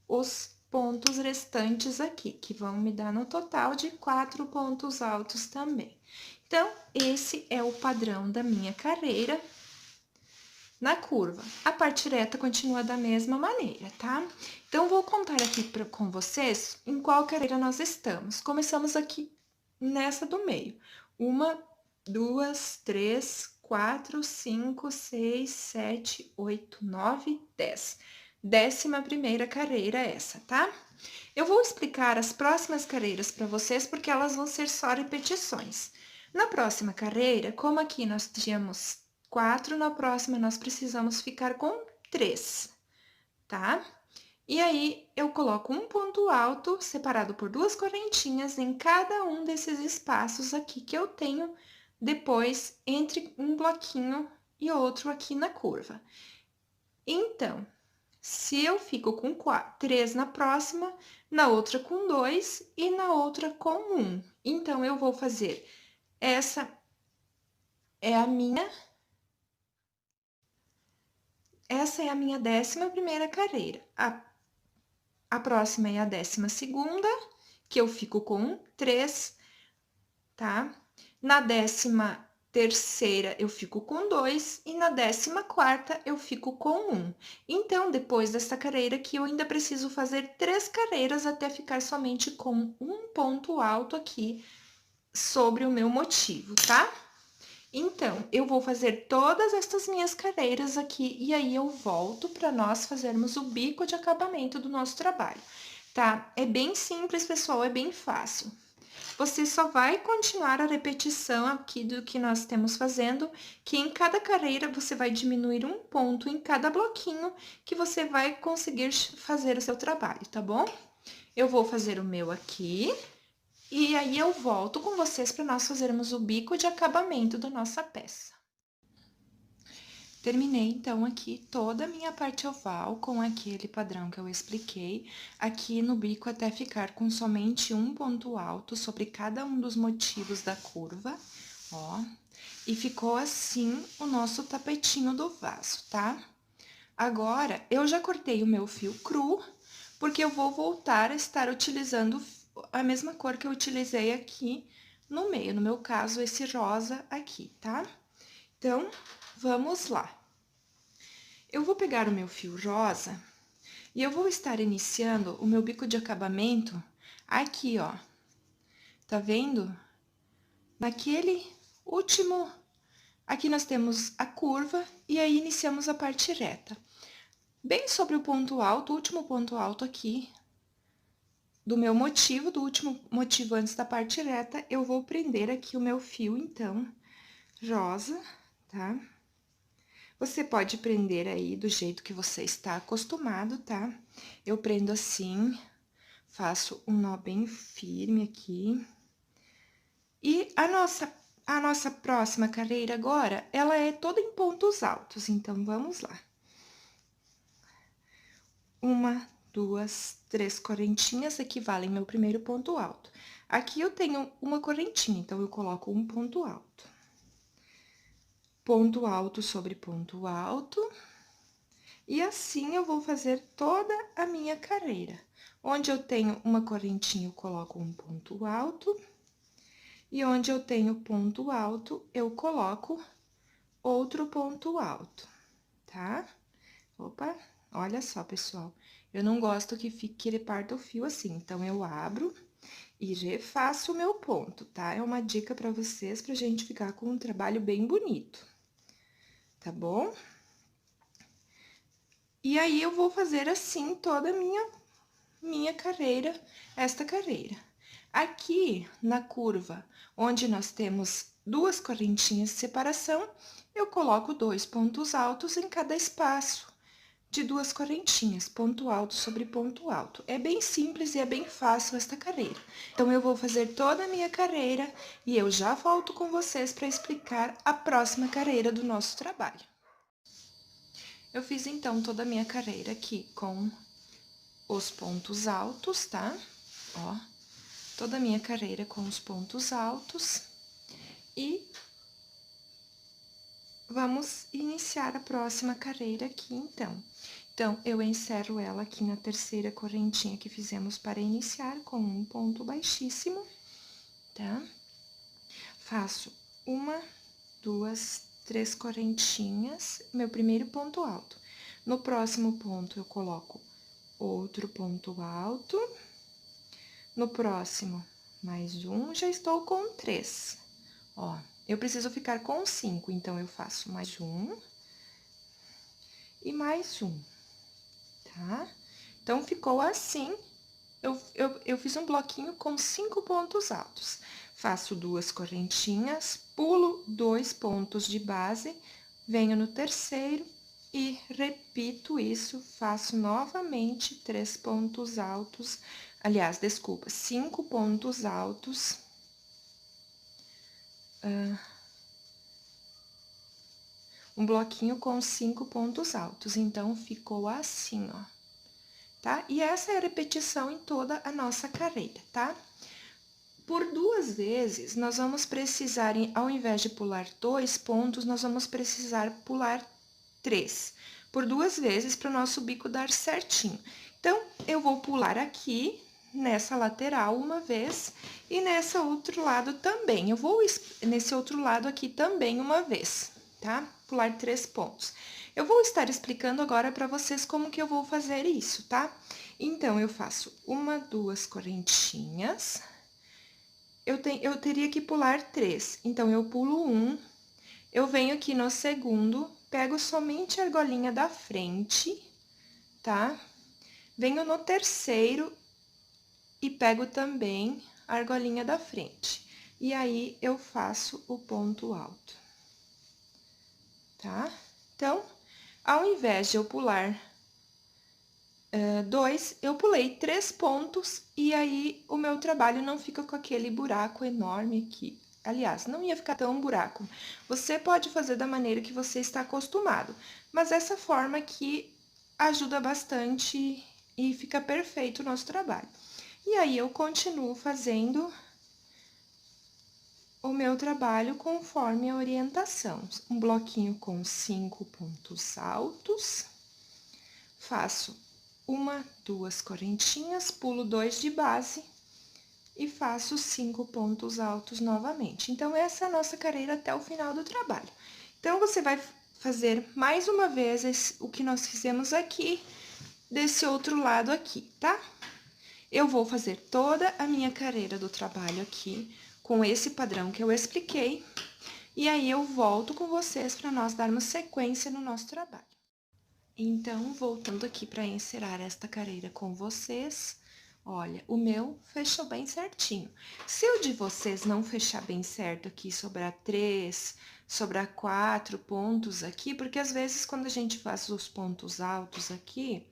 os pontos restantes aqui, que vão me dar no total de 4 pontos altos também. Então, esse é o padrão da minha carreira na curva. A parte reta continua da mesma maneira, tá? Então, vou contar aqui com vocês em qual carreira nós estamos. Começamos aqui nessa do meio. 1, 2, 3, 4, 5, 6, 7, 8, 9, 10. 11ª carreira essa, tá? Eu vou explicar as próximas carreiras para vocês, porque elas vão ser só repetições. Na próxima carreira, como aqui nós tínhamos 4, na próxima nós precisamos ficar com 3, tá? E aí, eu coloco um ponto alto, separado por 2 correntinhas, em cada um desses espaços aqui que eu tenho depois entre um bloquinho e outro aqui na curva. Então, Se eu fico com 3 na próxima, na outra com 2 e na outra com 1. Então, eu vou fazer essa é a minha essa é a minha 11ª carreira. A próxima é a 12ª, que eu fico com 3, tá? Na 13ª eu fico com 2 e na 14ª eu fico com 1. Então, depois dessa carreira aqui, eu ainda preciso fazer 3 carreiras até ficar somente com um ponto alto aqui sobre o meu motivo, tá? Então, eu vou fazer todas estas minhas carreiras aqui e aí eu volto para nós fazermos o bico de acabamento do nosso trabalho, tá? É bem simples, pessoal, é bem fácil. Você só vai continuar a repetição aqui do que nós temos fazendo, que em cada carreira você vai diminuir um ponto em cada bloquinho que você vai conseguir fazer o seu trabalho, tá bom? Eu vou fazer o meu aqui. E aí eu volto com vocês para nós fazermos o bico de acabamento da nossa peça. Terminei, então, aqui toda a minha parte oval com aquele padrão que eu expliquei, aqui no bico até ficar com somente um ponto alto sobre cada um dos motivos da curva, ó. E ficou assim o nosso tapetinho do vaso, tá? Agora, eu já cortei o meu fio cru, porque eu vou voltar a estar utilizando a mesma cor que eu utilizei aqui no meio, no meu caso, esse rosa aqui, tá? Então, vamos lá. Eu vou pegar o meu fio rosa e eu vou estar iniciando o meu bico de acabamento aqui, ó. Tá vendo? Naquele último... Aqui nós temos a curva e aí iniciamos a parte reta. Bem sobre o ponto alto, o último ponto alto aqui, do meu motivo, do último motivo antes da parte reta, eu vou prender aqui o meu fio, então, rosa, tá? Você pode prender aí do jeito que você está acostumado, tá? Eu prendo assim, faço um nó bem firme aqui. E a nossa próxima carreira agora, ela é toda em pontos altos, então, vamos lá. 1, 2, 3 correntinhas equivalem meu primeiro ponto alto. Aqui eu tenho uma correntinha, então, eu coloco um ponto alto. Ponto alto sobre ponto alto. E assim eu vou fazer toda a minha carreira. Onde eu tenho uma correntinha, eu coloco um ponto alto. E onde eu tenho ponto alto, eu coloco outro ponto alto, tá? Opa, olha só, pessoal. Eu não gosto que ele parta o fio assim, então, eu abro e refaço o meu ponto, tá? É uma dica pra vocês, pra gente ficar com um trabalho bem bonito, tá bom? E aí, eu vou fazer assim toda a minha carreira, esta carreira. Aqui, na curva, onde nós temos 2 correntinhas de separação, eu coloco 2 pontos altos em cada espaço de 2 correntinhas, ponto alto sobre ponto alto. É bem simples e é bem fácil esta carreira. Então, eu vou fazer toda a minha carreira e eu já volto com vocês para explicar a próxima carreira do nosso trabalho. Eu fiz, então, toda a minha carreira aqui com os pontos altos, tá? Ó, toda a minha carreira com os pontos altos. E vamos iniciar a próxima carreira aqui, então. Então, eu encerro ela aqui na terceira correntinha que fizemos para iniciar, com um ponto baixíssimo, tá? Faço 1, 2, 3 correntinhas, meu primeiro ponto alto. No próximo ponto, eu coloco outro ponto alto. No próximo, mais um, já estou com 3. Ó, eu preciso ficar com 5, então, eu faço mais um e mais um. Tá? Então, ficou assim, eu fiz um bloquinho com 5 pontos altos. Faço 2 correntinhas, pulo 2 pontos de base, venho no terceiro e repito isso, faço novamente 3 pontos altos, aliás, desculpa, 5 pontos altos. um bloquinho com 5 pontos altos. Então, ficou assim, ó, tá? E essa é a repetição em toda a nossa carreira, tá? Por 2 vezes, nós vamos precisar, ao invés de pular 2 pontos, nós vamos precisar pular 3. Por 2 vezes, para o nosso bico dar certinho. Então, eu vou pular aqui, nessa lateral, uma vez, e nesse outro lado também. Eu vou nesse outro lado aqui também uma vez, tá? Pular 3 pontos. Eu vou estar explicando agora para vocês como que eu vou fazer isso, tá? Então, eu faço 1, 2 correntinhas. Eu teria que pular 3, então, eu pulo 1, eu venho aqui no segundo, pego somente a argolinha da frente, tá? Venho no terceiro e pego também a argolinha da frente. E aí, eu faço o ponto alto, tá? Então, ao invés de eu pular 2, eu pulei 3 pontos e aí o meu trabalho não fica com aquele buraco enorme aqui. Aliás, não ia ficar tão buraco. Você pode fazer da maneira que você está acostumado, mas essa forma aqui ajuda bastante e fica perfeito o nosso trabalho. E aí, eu continuo fazendo o meu trabalho conforme a orientação. Um bloquinho com 5 pontos altos, faço 1, 2 correntinhas, pulo 2 de base e faço 5 pontos altos novamente. Então, essa é a nossa carreira até o final do trabalho. Então, você vai fazer mais uma vez o que nós fizemos aqui, desse outro lado aqui, tá? Eu vou fazer toda a minha carreira do trabalho aqui, com esse padrão que eu expliquei, e aí eu volto com vocês para nós darmos sequência no nosso trabalho. Então, voltando aqui para encerrar esta carreira com vocês, olha, o meu fechou bem certinho. Se o de vocês não fechar bem certo aqui, sobrar 3, sobrar 4 pontos aqui, porque às vezes quando a gente faz os pontos altos aqui,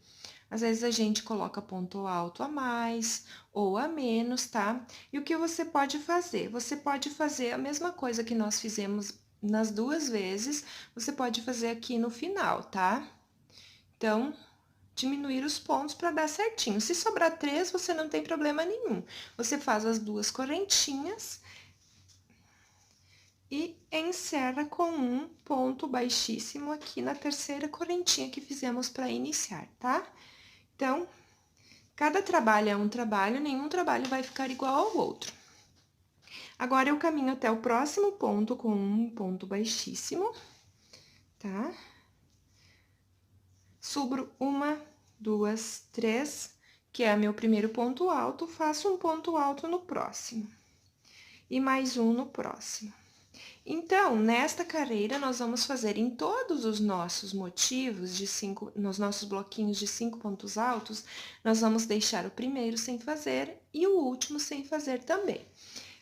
às vezes a gente coloca ponto alto a mais ou a menos, tá? E o que você pode fazer? Você pode fazer a mesma coisa que nós fizemos nas 2 vezes, você pode fazer aqui no final, tá? Então, diminuir os pontos para dar certinho. Se sobrar 3, você não tem problema nenhum. Você faz as 2 correntinhas e encerra com um ponto baixíssimo aqui na terceira correntinha que fizemos para iniciar, tá? Então, cada trabalho é um trabalho, nenhum trabalho vai ficar igual ao outro. Agora, eu caminho até o próximo ponto com um ponto baixíssimo, tá? Subo 1, 2, 3, que é meu primeiro ponto alto, faço um ponto alto no próximo. E mais um no próximo. Então, nesta carreira, nós vamos fazer em todos os nossos motivos de 5, nos nossos bloquinhos de 5 pontos altos, nós vamos deixar o primeiro sem fazer e o último sem fazer também.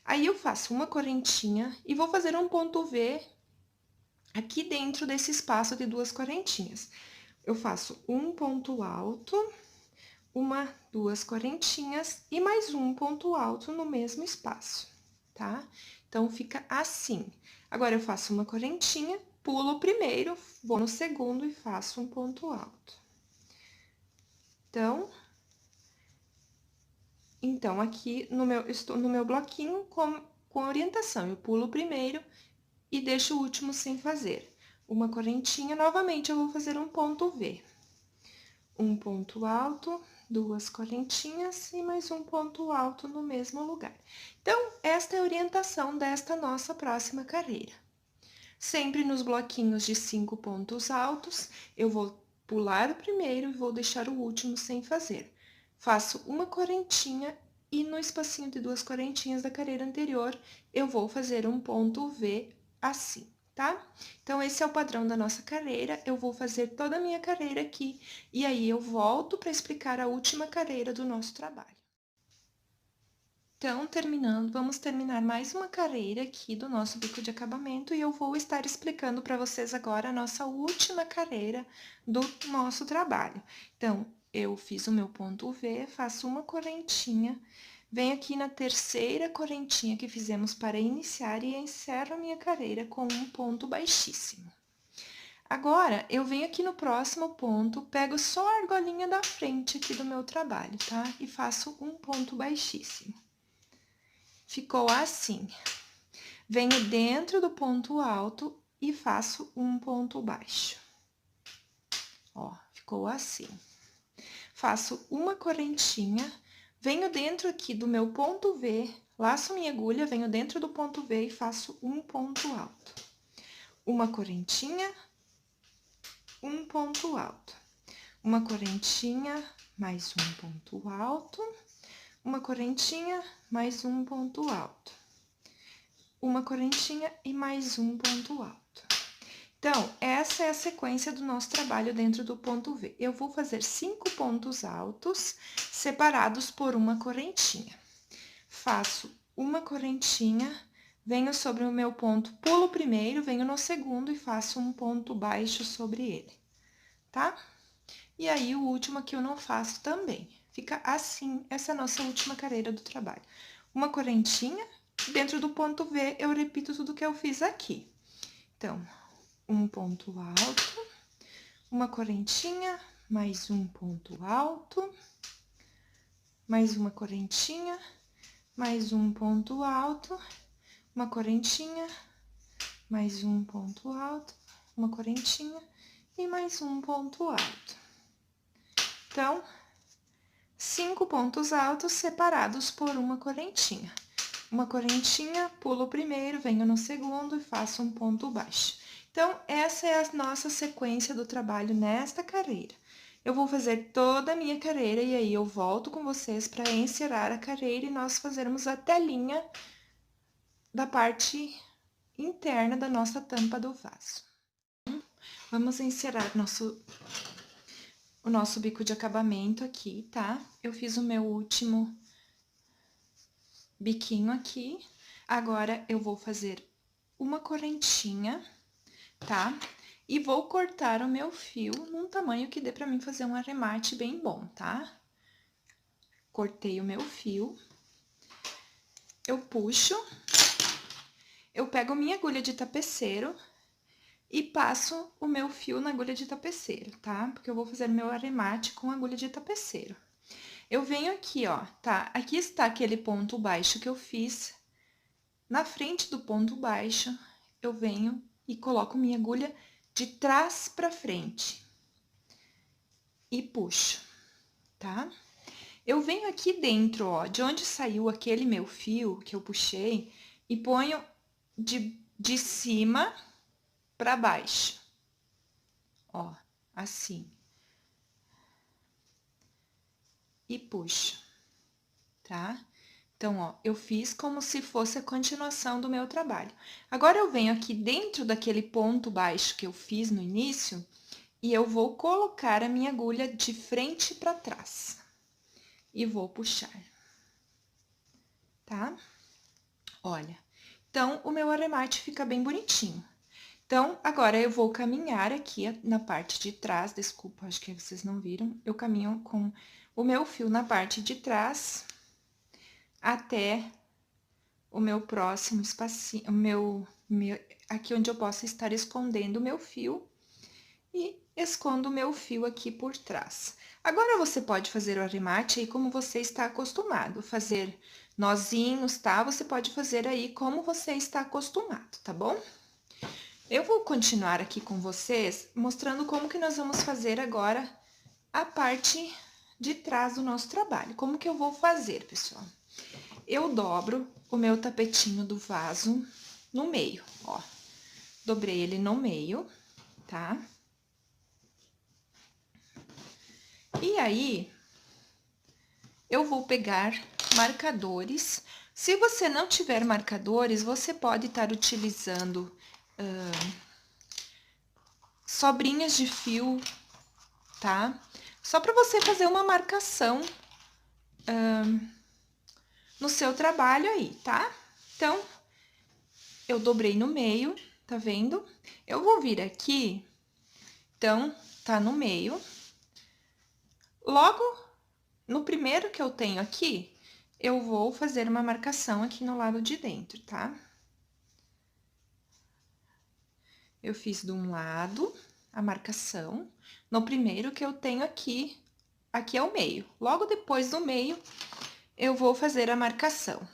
Aí, eu faço uma correntinha e vou fazer um ponto V aqui dentro desse espaço de 2 correntinhas. Eu faço um ponto alto, 1, 2 correntinhas e mais um ponto alto no mesmo espaço, tá? Então, fica assim. Agora, eu faço uma correntinha, pulo o primeiro, vou no segundo e faço um ponto alto. Então, aqui estou no meu bloquinho com orientação. Eu pulo o primeiro e deixo o último sem fazer. Uma correntinha, novamente, eu vou fazer um ponto V. Um ponto alto, 2 correntinhas e mais um ponto alto no mesmo lugar. Então, esta é a orientação desta nossa próxima carreira. Sempre nos bloquinhos de 5 pontos altos, eu vou pular o primeiro e vou deixar o último sem fazer. Faço uma correntinha e no espacinho de 2 correntinhas da carreira anterior, eu vou fazer um ponto V assim, tá? Então, esse é o padrão da nossa carreira, eu vou fazer toda a minha carreira aqui, e aí eu volto para explicar a última carreira do nosso trabalho. Então, vamos terminar mais uma carreira aqui do nosso bico de acabamento, e eu vou estar explicando para vocês agora a nossa última carreira do nosso trabalho. Então, eu fiz o meu ponto V, faço uma correntinha, venho aqui na terceira correntinha que fizemos para iniciar e encerro a minha carreira com um ponto baixíssimo. Agora, eu venho aqui no próximo ponto, pego só a argolinha da frente aqui do meu trabalho, tá? E faço um ponto baixíssimo. Ficou assim. Venho dentro do ponto alto e faço um ponto baixo. Ó, ficou assim. Faço uma correntinha, venho dentro aqui do meu ponto V, laço minha agulha, venho dentro do ponto V e faço um ponto alto. Uma correntinha, um ponto alto. Uma correntinha, mais um ponto alto. Uma correntinha, mais um ponto alto. Uma correntinha e mais um ponto alto. Então, essa é a sequência do nosso trabalho dentro do ponto V. Eu vou fazer 5 pontos altos, separados por uma correntinha. Faço uma correntinha, venho sobre o meu ponto, pulo o primeiro, venho no segundo e faço um ponto baixo sobre ele, tá? E aí, o último aqui eu não faço também. Fica assim, essa é a nossa última carreira do trabalho. Uma correntinha, dentro do ponto V, eu repito tudo que eu fiz aqui. Então, um ponto alto, uma correntinha, mais um ponto alto, mais uma correntinha, mais um ponto alto, uma correntinha, mais um ponto alto, uma correntinha e mais um ponto alto. Então, 5 pontos altos separados por uma correntinha. Uma correntinha, pulo o primeiro, venho no segundo e faço um ponto baixo. Então, essa é a nossa sequência do trabalho nesta carreira. Eu vou fazer toda a minha carreira e aí eu volto com vocês para encerrar a carreira e nós fazermos a telinha da parte interna da nossa tampa do vaso. Vamos encerrar o nosso bico de acabamento aqui, tá? Eu fiz o meu último biquinho aqui. Agora, eu vou fazer uma correntinha, tá? E vou cortar o meu fio num tamanho que dê pra mim fazer um arremate bem bom, tá? Cortei o meu fio. Eu puxo. Eu pego minha agulha de tapeceiro e passo o meu fio na agulha de tapeceiro, tá? Porque eu vou fazer meu arremate com agulha de tapeceiro. Eu venho aqui, ó, tá? Aqui está aquele ponto baixo que eu fiz. Na frente do ponto baixo, eu venho e coloco minha agulha de trás pra frente. E puxo, tá? Eu venho aqui dentro, ó, de onde saiu aquele meu fio que eu puxei, e ponho de cima pra baixo. Ó, assim. E puxo, tá? Então, ó, eu fiz como se fosse a continuação do meu trabalho. Agora, eu venho aqui dentro daquele ponto baixo que eu fiz no início, e eu vou colocar a minha agulha de frente para trás. E vou puxar. Tá? Olha, então, o meu arremate fica bem bonitinho. Então, agora, eu vou caminhar aqui na parte de trás, desculpa, acho que vocês não viram. Eu caminho com o meu fio na parte de trás, até o meu próximo espacinho, aqui onde eu posso estar escondendo o meu fio, e escondo o meu fio aqui por trás. Agora, você pode fazer o arremate aí como você está acostumado, fazer nozinhos, tá? Você pode fazer aí como você está acostumado, tá bom? Eu vou continuar aqui com vocês, mostrando como que nós vamos fazer agora a parte de trás do nosso trabalho. Como que eu vou fazer, pessoal? Eu dobro o meu tapetinho do vaso no meio, ó. Dobrei ele no meio, tá? E aí, eu vou pegar marcadores. Se você não tiver marcadores, você pode estar utilizando sobrinhas de fio, tá? Só para você fazer uma marcação no seu trabalho aí, tá? Então, eu dobrei no meio, tá vendo? Eu vou vir aqui, então, tá no meio. Logo, no primeiro que eu tenho aqui, eu vou fazer uma marcação aqui no lado de dentro, tá? Eu fiz de um lado, a marcação no primeiro que eu tenho aqui. Aqui é o meio. Logo depois do meio, eu vou fazer a marcação.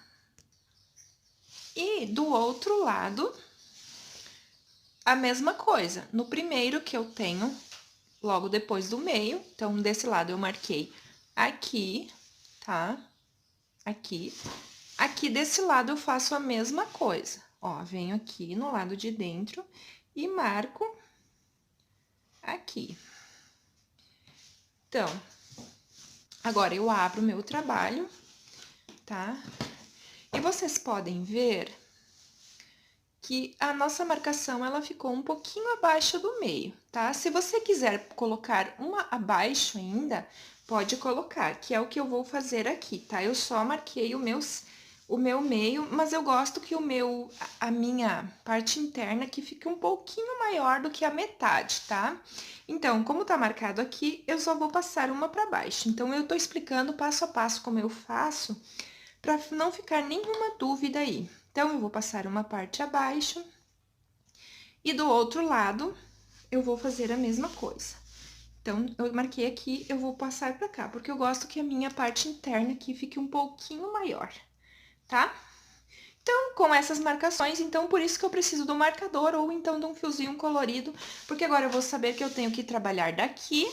E do outro lado, a mesma coisa. No primeiro que eu tenho, logo depois do meio, então, desse lado eu marquei aqui, tá? Aqui. Aqui desse lado eu faço a mesma coisa. Ó, venho aqui no lado de dentro e marco aqui. Então, agora eu abro o meu trabalho, tá? E vocês podem ver que a nossa marcação, ela ficou um pouquinho abaixo do meio, tá? Se você quiser colocar uma abaixo ainda, pode colocar, que é o que eu vou fazer aqui, tá? Eu só marquei o meu meio, mas eu gosto que a minha parte interna que fique um pouquinho maior do que a metade, tá? Então, como tá marcado aqui, eu só vou passar uma para baixo. Então, eu tô explicando passo a passo como eu faço, para não ficar nenhuma dúvida aí. Então, eu vou passar uma parte abaixo e do outro lado eu vou fazer a mesma coisa. Então, eu marquei aqui, eu vou passar pra cá, porque eu gosto que a minha parte interna aqui fique um pouquinho maior, tá? Então, com essas marcações, então, por isso que eu preciso do marcador ou então de um fiozinho colorido, porque agora eu vou saber que eu tenho que trabalhar daqui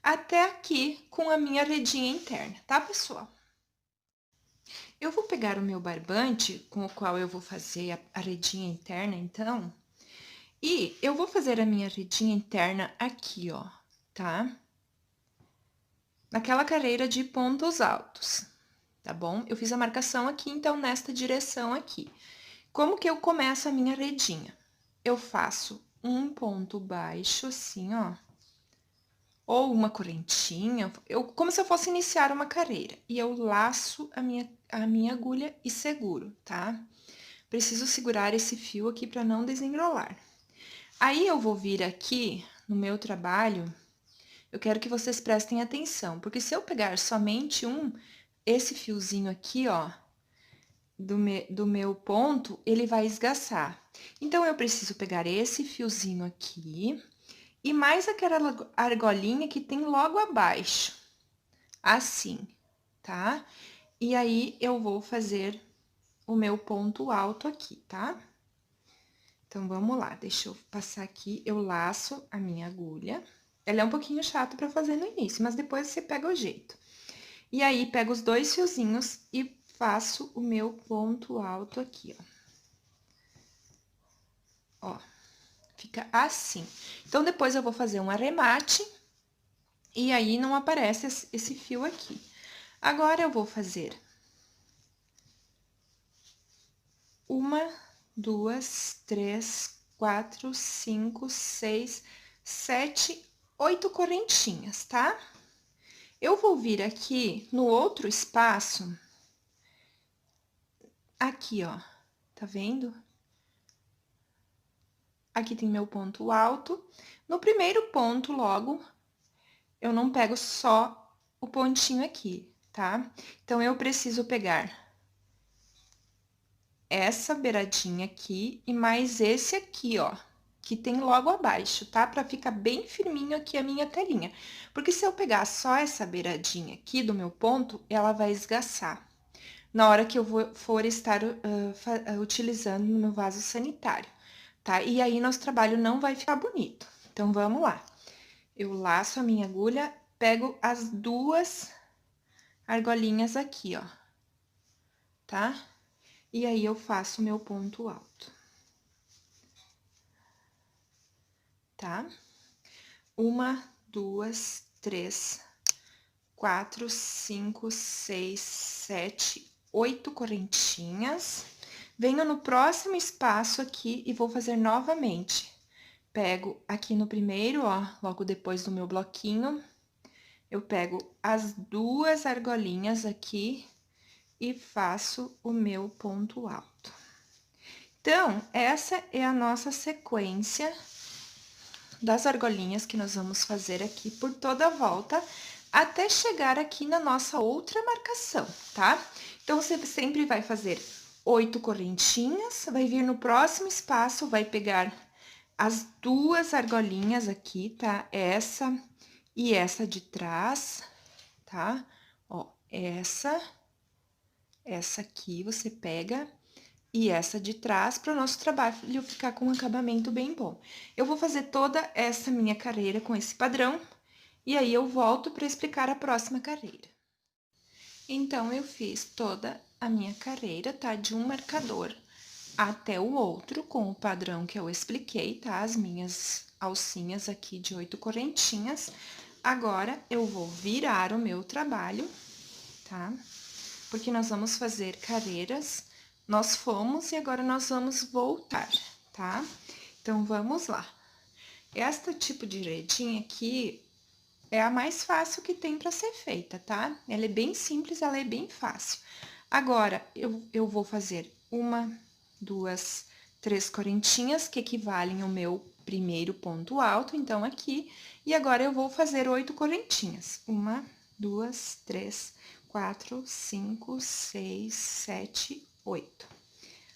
até aqui com a minha redinha interna, tá, pessoal? Eu vou pegar o meu barbante, com o qual eu vou fazer a redinha interna, então, e eu vou fazer a minha redinha interna aqui, ó, tá? Naquela carreira de pontos altos, tá bom? Eu fiz a marcação aqui, então, nesta direção aqui. Como que eu começo a minha redinha? Eu faço um ponto baixo, assim, ó, ou uma correntinha, como se eu fosse iniciar uma carreira. E eu laço a minha agulha e seguro, tá? Preciso segurar esse fio aqui para não desenrolar. Aí, eu vou vir aqui no meu trabalho, eu quero que vocês prestem atenção, porque se eu pegar somente esse fiozinho aqui, ó, do meu ponto, ele vai esgaçar. Então, eu preciso pegar esse fiozinho aqui e mais aquela argolinha que tem logo abaixo, assim, tá? E aí, eu vou fazer o meu ponto alto aqui, tá? Então, vamos lá, deixa eu passar aqui, eu laço a minha agulha. Ela é um pouquinho chata pra fazer no início, mas depois você pega o jeito. E aí, pego os dois fiozinhos e faço o meu ponto alto aqui, ó. Ó, fica assim. Então, depois eu vou fazer um arremate, e aí não aparece esse fio aqui. Agora, eu vou fazer uma, duas, três, quatro, cinco, seis, sete, 8 correntinhas, tá? Eu vou vir aqui no outro espaço, aqui, ó, tá vendo? Aqui tem meu ponto alto. No primeiro ponto, logo, eu não pego só o pontinho aqui, tá? Então, eu preciso pegar essa beiradinha aqui e mais esse aqui, ó, que tem logo abaixo, tá? Pra ficar bem firminho aqui a minha telinha. Porque se eu pegar só essa beiradinha aqui do meu ponto, ela vai esgaçar na hora que eu for estar utilizando no meu vaso sanitário, tá? E aí, nosso trabalho não vai ficar bonito. Então, vamos lá. Eu laço a minha agulha, pego as duas argolinhas aqui, ó, tá? E aí, eu faço o meu ponto alto. Tá? Uma, duas, três, quatro, cinco, seis, sete, 8 correntinhas. Venho no próximo espaço aqui e vou fazer novamente. Pego aqui no primeiro, ó, logo depois do meu bloquinho, eu pego as duas argolinhas aqui e faço o meu ponto alto. Então, essa é a nossa sequência das argolinhas que nós vamos fazer aqui por toda a volta, até chegar aqui na nossa outra marcação, tá? Então, você sempre vai fazer 8 correntinhas, vai vir no próximo espaço, vai pegar as duas argolinhas aqui, tá? Essa e essa de trás, tá? Ó, essa aqui você pega e essa de trás para o nosso trabalho ficar com um acabamento bem bom. Eu vou fazer toda essa minha carreira com esse padrão e aí eu volto para explicar a próxima carreira. Então, eu fiz toda a minha carreira, tá? De um marcador até o outro, com o padrão que eu expliquei, tá? As minhas alcinhas aqui de 8 correntinhas. Agora, eu vou virar o meu trabalho, tá? Porque nós vamos fazer carreiras, nós fomos e agora nós vamos voltar, tá? Então, vamos lá. Esta tipo de redinha aqui é a mais fácil que tem para ser feita, tá? Ela é bem simples, ela é bem fácil. Agora, eu vou fazer uma, duas, três correntinhas, que equivalem ao meu primeiro ponto alto, então, aqui. E agora, eu vou fazer 8 correntinhas. Uma, duas, três, quatro, cinco, seis, sete, 8.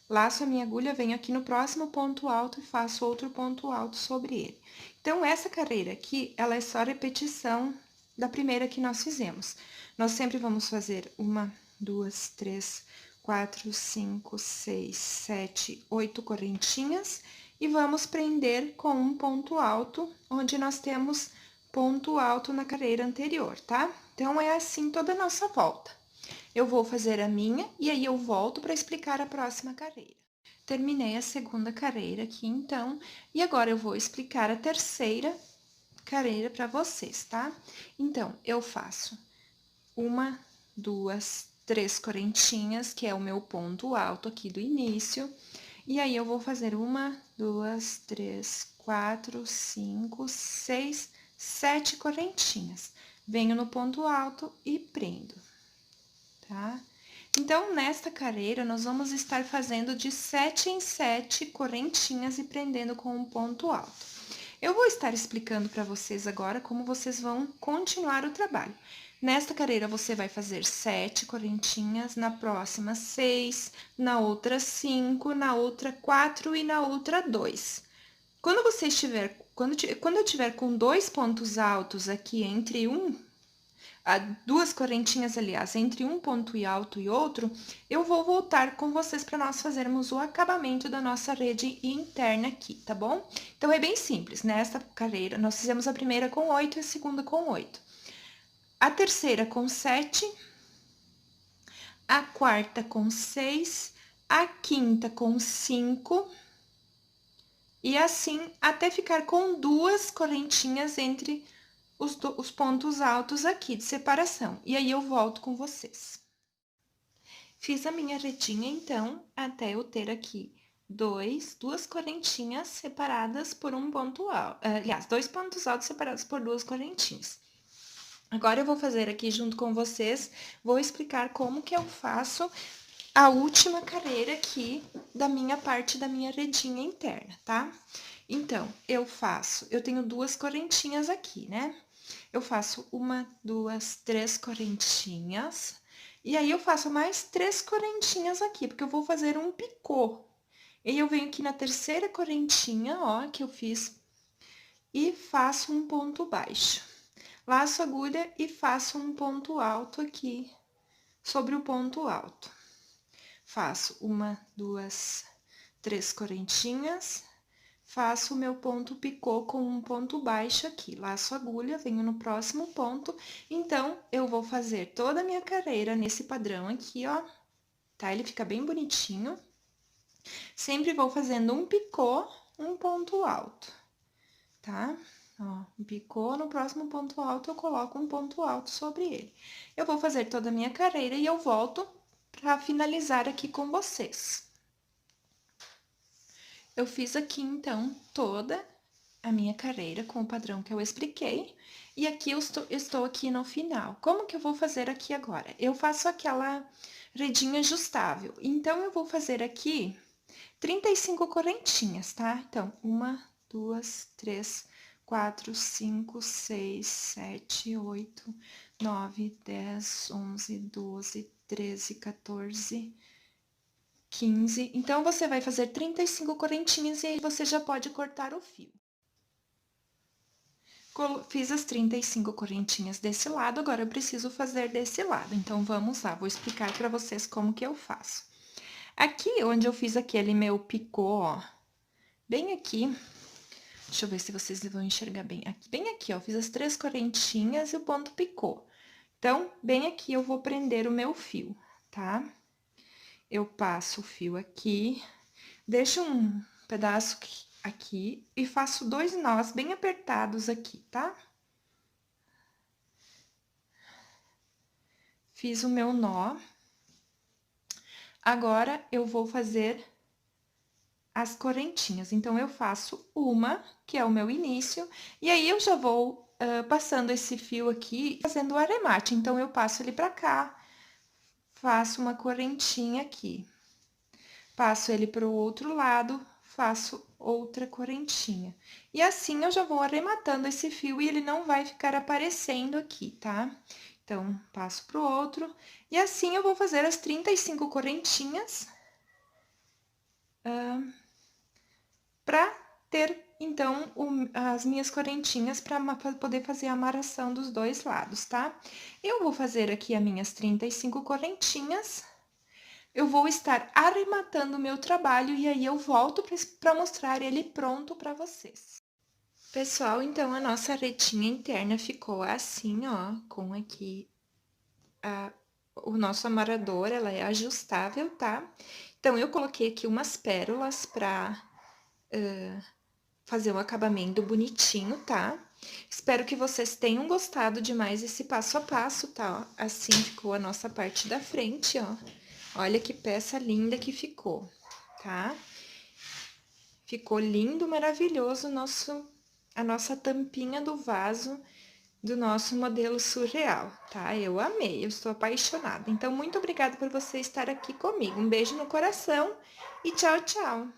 Laço a minha agulha, venho aqui no próximo ponto alto e faço outro ponto alto sobre ele. Então, essa carreira aqui, ela é só repetição da primeira que nós fizemos. Nós sempre vamos fazer uma, duas, três, quatro, cinco, seis, sete, 8 correntinhas e vamos prender com um ponto alto, onde nós temos ponto alto na carreira anterior, tá? Então, é assim toda a nossa volta. Eu vou fazer a minha e aí eu volto para explicar a próxima carreira. Terminei a segunda carreira aqui, então, e agora eu vou explicar a terceira carreira para vocês, tá? Então, eu faço uma, duas, três correntinhas, que é o meu ponto alto aqui do início, e aí eu vou fazer uma, duas, três, quatro, cinco, seis, 7 correntinhas. Venho no ponto alto e prendo, tá? Então, nesta carreira, nós vamos estar fazendo de 7 em 7 correntinhas e prendendo com um ponto alto. Eu vou estar explicando para vocês agora como vocês vão continuar o trabalho. Nesta carreira, você vai fazer 7 correntinhas, na próxima 6, na outra 5, na outra 4 e na outra 2. Quando você estiver, quando eu tiver com 2 pontos altos aqui entre duas correntinhas, aliás, entre um ponto alto e outro, eu vou voltar com vocês para nós fazermos o acabamento da nossa rede interna aqui, tá bom? Então, é bem simples, nesta carreira, nós fizemos a primeira com 8 e a segunda com 8. A terceira com 7, a quarta com 6, a quinta com 5, e assim até ficar com 2 correntinhas entre os pontos altos aqui de separação. E aí, eu volto com vocês. Fiz a minha redinha, então, até eu ter aqui duas correntinhas separadas por um ponto alto. Aliás, 2 pontos altos separados por 2 correntinhas. Agora, eu vou fazer aqui junto com vocês, vou explicar como que eu faço a última carreira aqui da minha parte da minha redinha interna, tá? Então, eu tenho 2 correntinhas aqui, né? Eu faço uma, duas, 3 correntinhas, e aí eu faço mais 3 correntinhas aqui, porque eu vou fazer um picô. E eu venho aqui na terceira correntinha, ó, que eu fiz, e faço um ponto baixo. Laço a agulha e faço um ponto alto aqui, sobre o ponto alto. Faço uma, duas, 3 correntinhas, faço o meu ponto picô com um ponto baixo aqui, laço a agulha, venho no próximo ponto, então, eu vou fazer toda a minha carreira nesse padrão aqui, ó, tá? Ele fica bem bonitinho. Sempre vou fazendo um picô, um ponto alto, tá? Ó, um picô, no próximo ponto alto, eu coloco um ponto alto sobre ele. Eu vou fazer toda a minha carreira e eu volto para finalizar aqui com vocês. Eu fiz aqui, então, toda a minha carreira com o padrão que eu expliquei, e aqui eu estou aqui no final. Como que eu vou fazer aqui agora? Eu faço aquela redinha ajustável, então, eu vou fazer aqui 35 correntinhas, tá? Então, uma, duas, três, 4, 5, 6, 7, 8, 9, 10, 11, 12, 13, 14, 15. Então, você vai fazer 35 correntinhas e aí você já pode cortar o fio. Fiz as 35 correntinhas desse lado, agora eu preciso fazer desse lado. Então, vamos lá, vou explicar para vocês como que eu faço. Aqui, onde eu fiz aquele meu picô, ó, bem aqui, deixa eu ver se vocês vão enxergar bem. Aqui, bem aqui, ó, fiz as 3 correntinhas e o ponto picô. Então, bem aqui eu vou prender o meu fio, tá? Eu passo o fio aqui, deixo um pedaço aqui e faço 2 nós bem apertados aqui, tá? Fiz o meu nó. Agora, eu vou fazer as correntinhas. Então, eu faço uma, que é o meu início, e aí eu já vou passando esse fio aqui, fazendo o arremate. Então, eu passo ele pra cá, faço uma correntinha aqui. Passo ele pro outro lado, faço outra correntinha. E assim, eu já vou arrematando esse fio e ele não vai ficar aparecendo aqui, tá? Então, passo pro outro, e assim eu vou fazer as 35 correntinhas, pra ter, então, as minhas correntinhas pra poder fazer a amarração dos 2 lados, tá? Eu vou fazer aqui as minhas 35 correntinhas, eu vou estar arrematando o meu trabalho e aí eu volto para mostrar ele pronto para vocês. Pessoal, então a nossa retinha interna ficou assim, ó, com aqui o nosso amarrador, ela é ajustável, tá? Então, eu coloquei aqui umas pérolas pra fazer um acabamento bonitinho, tá? Espero que vocês tenham gostado de mais esse passo a passo, tá? Ó, assim ficou a nossa parte da frente, ó. Olha que peça linda que ficou, tá? Ficou lindo, maravilhoso a nossa tampinha do vaso do nosso modelo surreal, tá? Eu amei, eu estou apaixonada. Então, muito obrigada por você estar aqui comigo. Um beijo no coração e tchau, tchau!